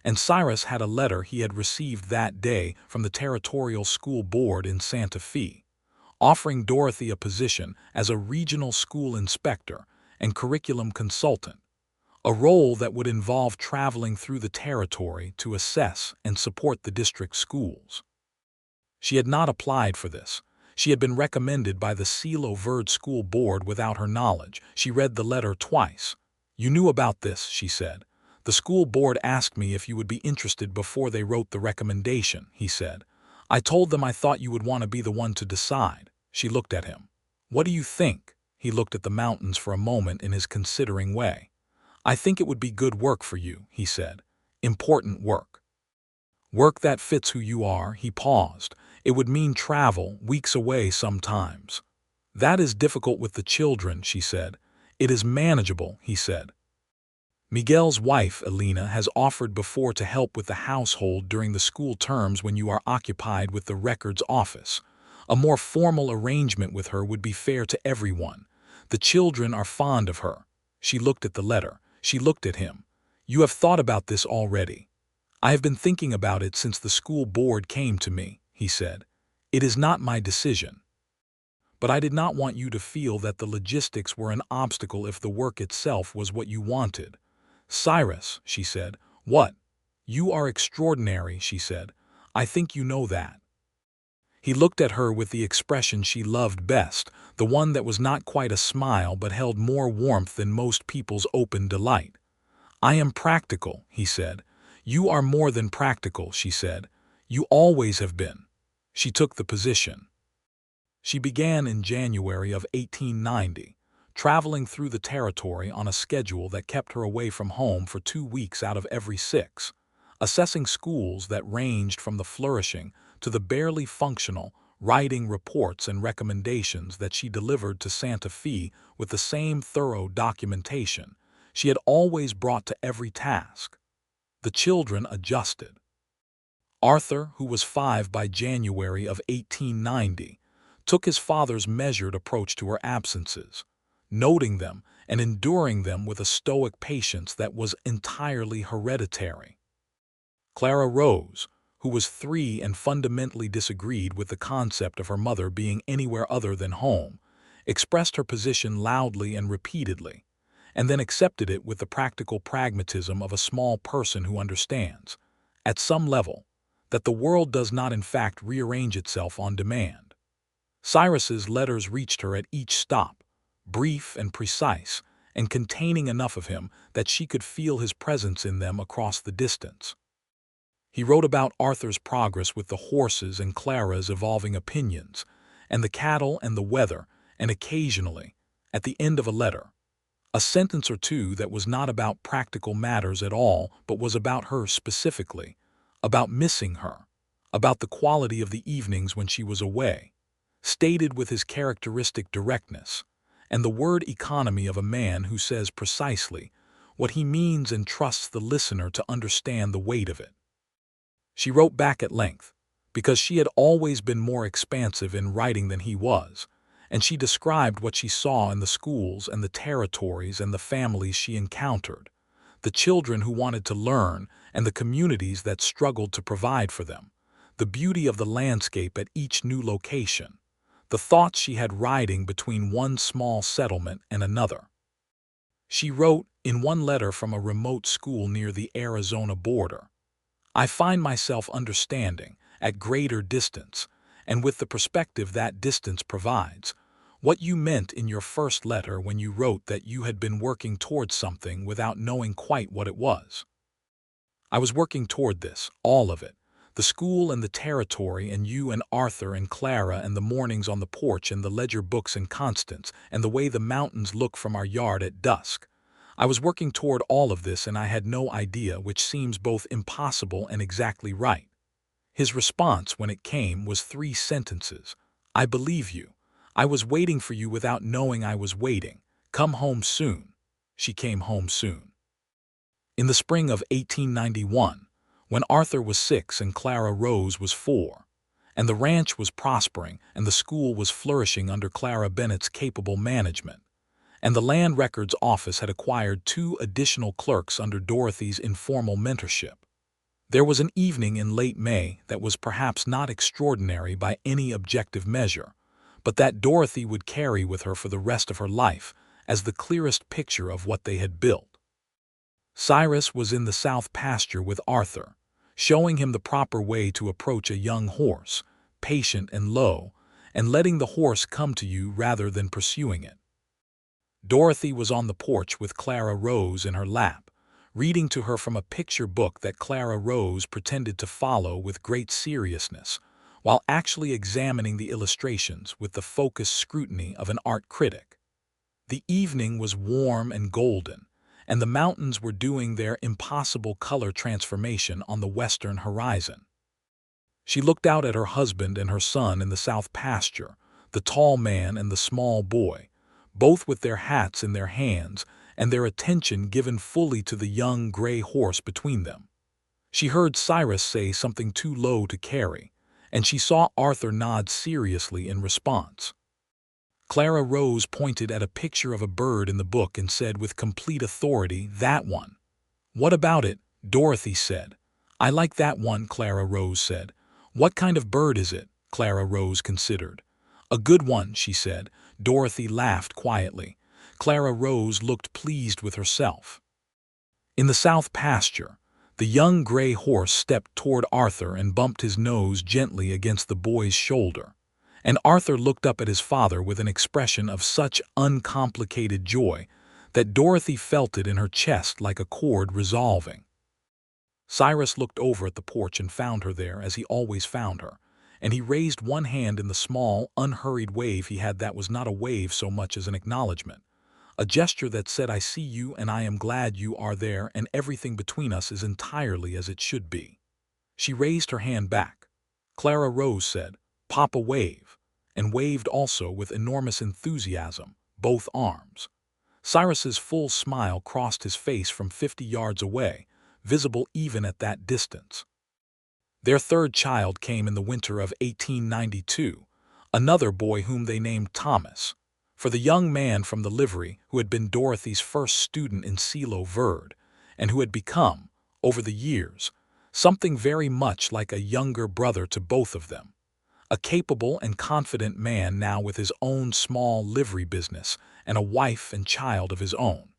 Speaker 1: and Cyrus had a letter he had received that day from the Territorial School Board in Santa Fe, offering Dorothy a position as a regional school inspector and curriculum consultant, a role that would involve traveling through the territory to assess and support the district schools. She had not applied for this. She had been recommended by the Silo Verde School Board without her knowledge. She read the letter twice. "You knew about this," she said. "The school board asked me if you would be interested before they wrote the recommendation," he said. "I told them I thought you would want to be the one to decide." She looked at him. "What do you think?" He looked at the mountains for a moment in his considering way. "I think it would be good work for you," he said. "Important work. Work that fits who you are." He paused. It would mean travel, weeks away sometimes. That is difficult with the children, she said. It is manageable, he said. Miguel's wife, Elena, has offered before to help with the household during the school terms when you are occupied with the records office. A more formal arrangement with her would be fair to everyone. The children are fond of her. She looked at the letter. She looked at him. You have thought about this already. I have been thinking about it since the school board came to me, he said. It is not my decision. But I did not want you to feel that the logistics were an obstacle if the work itself was what you wanted. Cyrus, she said. What? You are extraordinary, she said. I think you know that. He looked at her with the expression she loved best, the one that was not quite a smile but held more warmth than most people's open delight. I am practical, he said. You are more than practical, she said. You always have been. She took the position. She began in January of 1890. Traveling through the territory on a schedule that kept her away from home for 2 weeks out of every 6, assessing schools that ranged from the flourishing to the barely functional, writing reports and recommendations that she delivered to Santa Fe with the same thorough documentation she had always brought to every task. The children adjusted. Arthur, who was 5 by January of 1890, took his father's measured approach to her absences, noting them and enduring them with a stoic patience that was entirely hereditary. Clara Rose, who was 3 and fundamentally disagreed with the concept of her mother being anywhere other than home, expressed her position loudly and repeatedly, and then accepted it with the practical pragmatism of a small person who understands, at some level, that the world does not in fact rearrange itself on demand. Cyrus's letters reached her at each stop, brief and precise, and containing enough of him that she could feel his presence in them across the distance. He wrote about Arthur's progress with the horses and Clara's evolving opinions, and the cattle and the weather, and occasionally, at the end of a letter, a sentence or two that was not about practical matters at all but was about her specifically, about missing her, about the quality of the evenings when she was away, stated with his characteristic directness, and the word economy of a man who says precisely what he means and trusts the listener to understand the weight of it. She wrote back at length, because she had always been more expansive in writing than he was, and she described what she saw in the schools and the territories and the families she encountered, the children who wanted to learn and the communities that struggled to provide for them, the beauty of the landscape at each new location, the thoughts she had riding between one small settlement and another. She wrote, in one letter from a remote school near the Arizona border, I find myself understanding, at greater distance, and with the perspective that distance provides, what you meant in your first letter when you wrote that you had been working towards something without knowing quite what it was. I was working toward this, all of it, the school and the territory and you and Arthur and Clara and the mornings on the porch and the ledger books and Constance and the way the mountains look from our yard at dusk. I was working toward all of this and I had no idea, which seems both impossible and exactly right. His response when it came was 3 sentences. I believe you. I was waiting for you without knowing I was waiting. Come home soon. She came home soon. In the spring of 1891, when Arthur was 6 and Clara Rose was 4, and the ranch was prospering and the school was flourishing under Clara Bennett's capable management, and the Land Records Office had acquired 2 additional clerks under Dorothy's informal mentorship. There was an evening in late May that was perhaps not extraordinary by any objective measure, but that Dorothy would carry with her for the rest of her life as the clearest picture of what they had built. Cyrus was in the south pasture with Arthur, showing him the proper way to approach a young horse, patient and low, and letting the horse come to you rather than pursuing it. Dorothy was on the porch with Clara Rose in her lap, reading to her from a picture book that Clara Rose pretended to follow with great seriousness, while actually examining the illustrations with the focused scrutiny of an art critic. The evening was warm and golden, and the mountains were doing their impossible color transformation on the western horizon. She looked out at her husband and her son in the south pasture, the tall man and the small boy, both with their hats in their hands and their attention given fully to the young gray horse between them. She heard Cyrus say something too low to carry, and she saw Arthur nod seriously in response. Clara Rose pointed at a picture of a bird in the book and said with complete authority, "That one." "What about it?" Dorothy said. "I like that one," Clara Rose said. "What kind of bird is it?" Clara Rose considered. "A good one," she said. Dorothy laughed quietly. Clara Rose looked pleased with herself. In the south pasture, the young gray horse stepped toward Arthur and bumped his nose gently against the boy's shoulder. And Arthur looked up at his father with an expression of such uncomplicated joy that Dorothy felt it in her chest like a chord resolving. Cyrus looked over at the porch and found her there as he always found her, and he raised one hand in the small, unhurried wave he had that was not a wave so much as an acknowledgement, a gesture that said, "I see you and I am glad you are there and everything between us is entirely as it should be." She raised her hand back. Clara Rose said, "Papa, wave," and waved also with enormous enthusiasm, both arms. Cyrus's full smile crossed his face from 50 yards away, visible even at that distance. Their third child came in the winter of 1892, another boy whom they named Thomas, for the young man from the livery who had been Dorothy's first student in Silo Verde, and who had become, over the years, something very much like a younger brother to both of them. A capable and confident man now with his own small livery business and a wife and child of his own.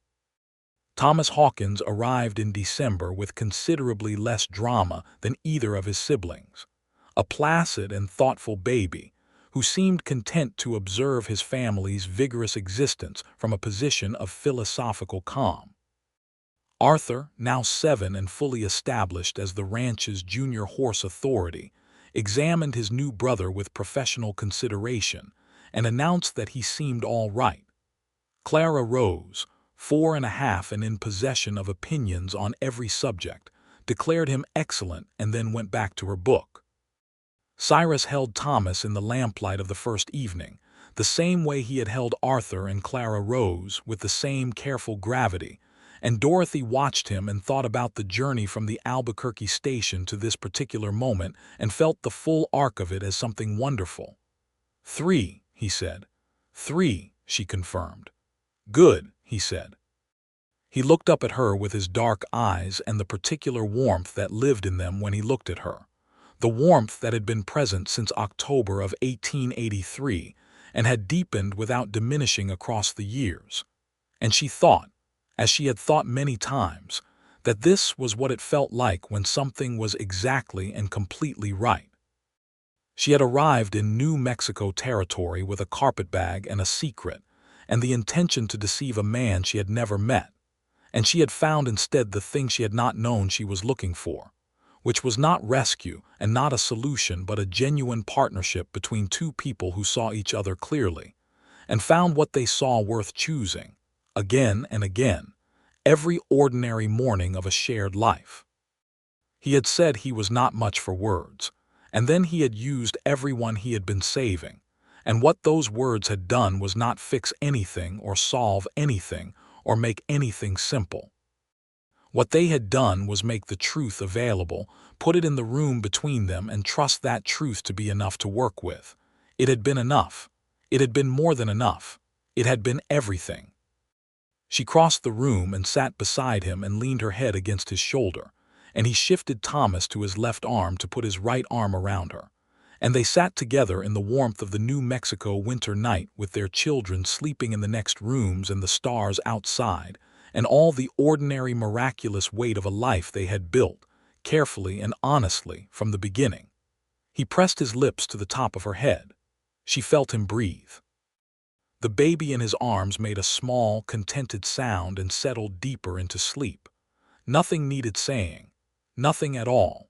Speaker 1: Thomas Hawkins arrived in December with considerably less drama than either of his siblings, a placid and thoughtful baby who seemed content to observe his family's vigorous existence from a position of philosophical calm. Arthur, now 7 and fully established as the ranch's junior horse authority, examined his new brother with professional consideration and announced that he seemed all right. Clara Rose, 4½ and in possession of opinions on every subject, declared him excellent and then went back to her book. Cyrus held Thomas in the lamplight of the first evening, the same way he had held Arthur and Clara Rose, with the same careful gravity, and Dorothy watched him and thought about the journey from the Albuquerque station to this particular moment and felt the full arc of it as something wonderful. "3," he said. "3," she confirmed. "Good," he said. He looked up at her with his dark eyes and the particular warmth that lived in them when he looked at her, the warmth that had been present since October of 1883 and had deepened without diminishing across the years. And she thought, as she had thought many times, that this was what it felt like when something was exactly and completely right. She had arrived in New Mexico territory with a carpetbag and a secret, and the intention to deceive a man she had never met, and she had found instead the thing she had not known she was looking for, which was not rescue and not a solution but a genuine partnership between two people who saw each other clearly, and found what they saw worth choosing, again and again, every ordinary morning of a shared life. He had said he was not much for words, and then he had used everyone he had been saving, and what those words had done was not fix anything or solve anything or make anything simple. What they had done was make the truth available, put it in the room between them and trust that truth to be enough to work with. It had been enough. It had been more than enough. It had been everything. She crossed the room and sat beside him and leaned her head against his shoulder, and he shifted Thomas to his left arm to put his right arm around her, and they sat together in the warmth of the New Mexico winter night with their children sleeping in the next rooms and the stars outside, and all the ordinary miraculous weight of a life they had built, carefully and honestly, from the beginning. He pressed his lips to the top of her head. She felt him breathe. The baby in his arms made a small, contented sound and settled deeper into sleep. Nothing needed saying. Nothing at all.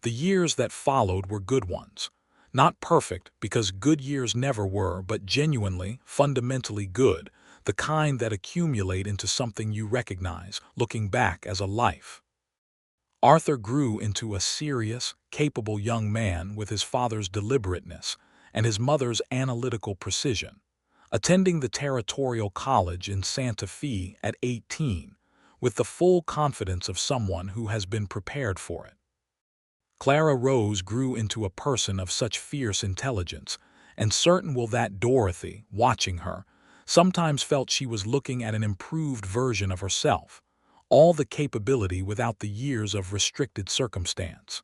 Speaker 1: The years that followed were good ones. Not perfect, because good years never were, but genuinely, fundamentally good, the kind that accumulate into something you recognize, looking back as a life. Arthur grew into a serious, capable young man with his father's deliberateness and his mother's analytical precision. Attending the Territorial College in Santa Fe at 18, with the full confidence of someone who has been prepared for it. Clara Rose grew into a person of such fierce intelligence, and certain will that Dorothy, watching her, sometimes felt she was looking at an improved version of herself, all the capability without the years of restricted circumstance.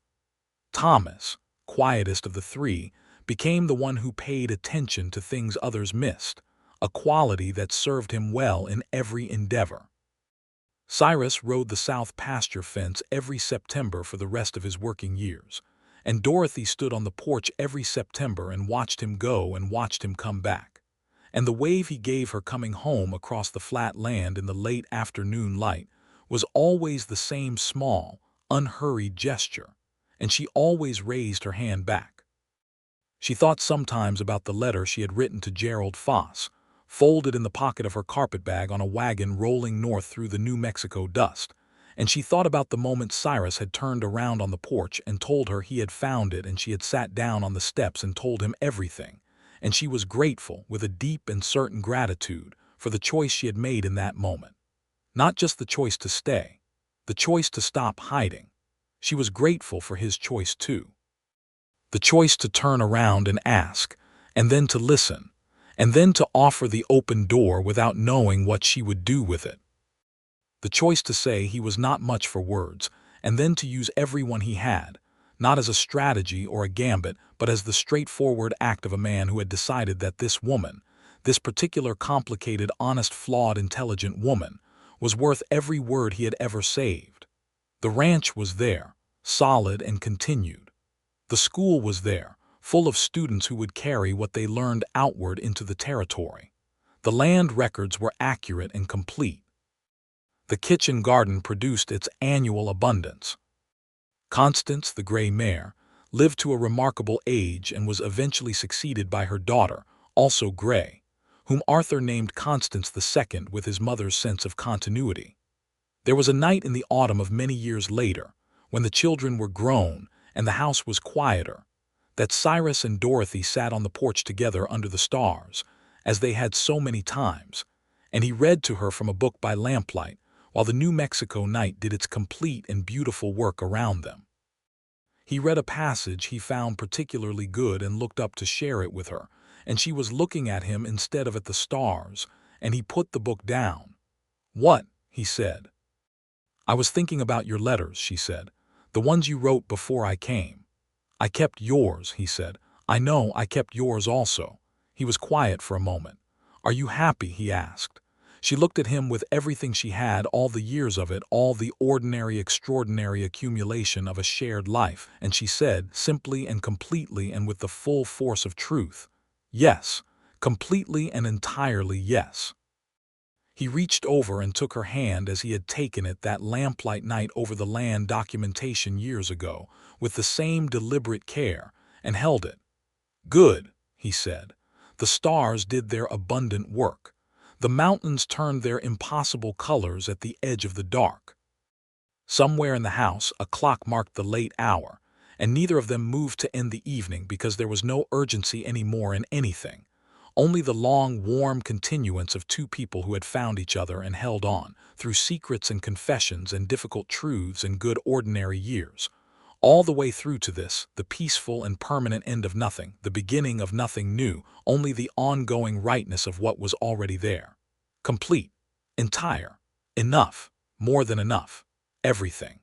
Speaker 1: Thomas, quietest of the three, became the one who paid attention to things others missed, a quality that served him well in every endeavor. Cyrus rode the south pasture fence every September for the rest of his working years, and Dorothy stood on the porch every September and watched him go and watched him come back. And the wave he gave her coming home across the flat land in the late afternoon light was always the same small, unhurried gesture, and she always raised her hand back. She thought sometimes about the letter she had written to Gerald Foss, folded in the pocket of her carpetbag on a wagon rolling north through the New Mexico dust, and she thought about the moment Cyrus had turned around on the porch and told her he had found it, and she had sat down on the steps and told him everything, and she was grateful with a deep and certain gratitude for the choice she had made in that moment. Not just the choice to stay, the choice to stop hiding. She was grateful for his choice too. The choice to turn around and ask, and then to listen, and then to offer the open door without knowing what she would do with it. The choice to say he was not much for words, and then to use everyone he had, not as a strategy or a gambit, but as the straightforward act of a man who had decided that this woman, this particular complicated, honest, flawed, intelligent woman, was worth every word he had ever saved. The ranch was there, solid and continued. The school was there, full of students who would carry what they learned outward into the territory. The land records were accurate and complete. The kitchen garden produced its annual abundance. Constance, the gray mare, lived to a remarkable age and was eventually succeeded by her daughter, also gray, whom Arthur named Constance II with his mother's sense of continuity. There was a night in the autumn of many years later, when the children were grown and the house was quieter, that Cyrus and Dorothy sat on the porch together under the stars, as they had so many times, and he read to her from a book by lamplight, while the New Mexico night did its complete and beautiful work around them. He read a passage he found particularly good and looked up to share it with her, and she was looking at him instead of at the stars, and he put the book down. "What?" he said. "I was thinking about your letters," she said, "the ones you wrote before I came." "I kept yours," he said. "I know, I kept yours also." He was quiet for a moment. "Are you happy?" he asked. She looked at him with everything she had, all the years of it, all the ordinary, extraordinary accumulation of a shared life, and she said, simply and completely and with the full force of truth, "Yes, completely and entirely yes." He reached over and took her hand as he had taken it that lamplight night over the land documentation years ago, with the same deliberate care, and held it. "Good," he said. "The stars did their abundant work. The mountains turned their impossible colors at the edge of the dark." Somewhere in the house a clock marked the late hour, and neither of them moved to end the evening because there was no urgency any more in anything, only the long, warm continuance of two people who had found each other and held on, through secrets and confessions and difficult truths and good ordinary years, all the way through to this, the peaceful and permanent end of nothing, the beginning of nothing new, only the ongoing rightness of what was already there. Complete, entire, enough, more than enough, everything.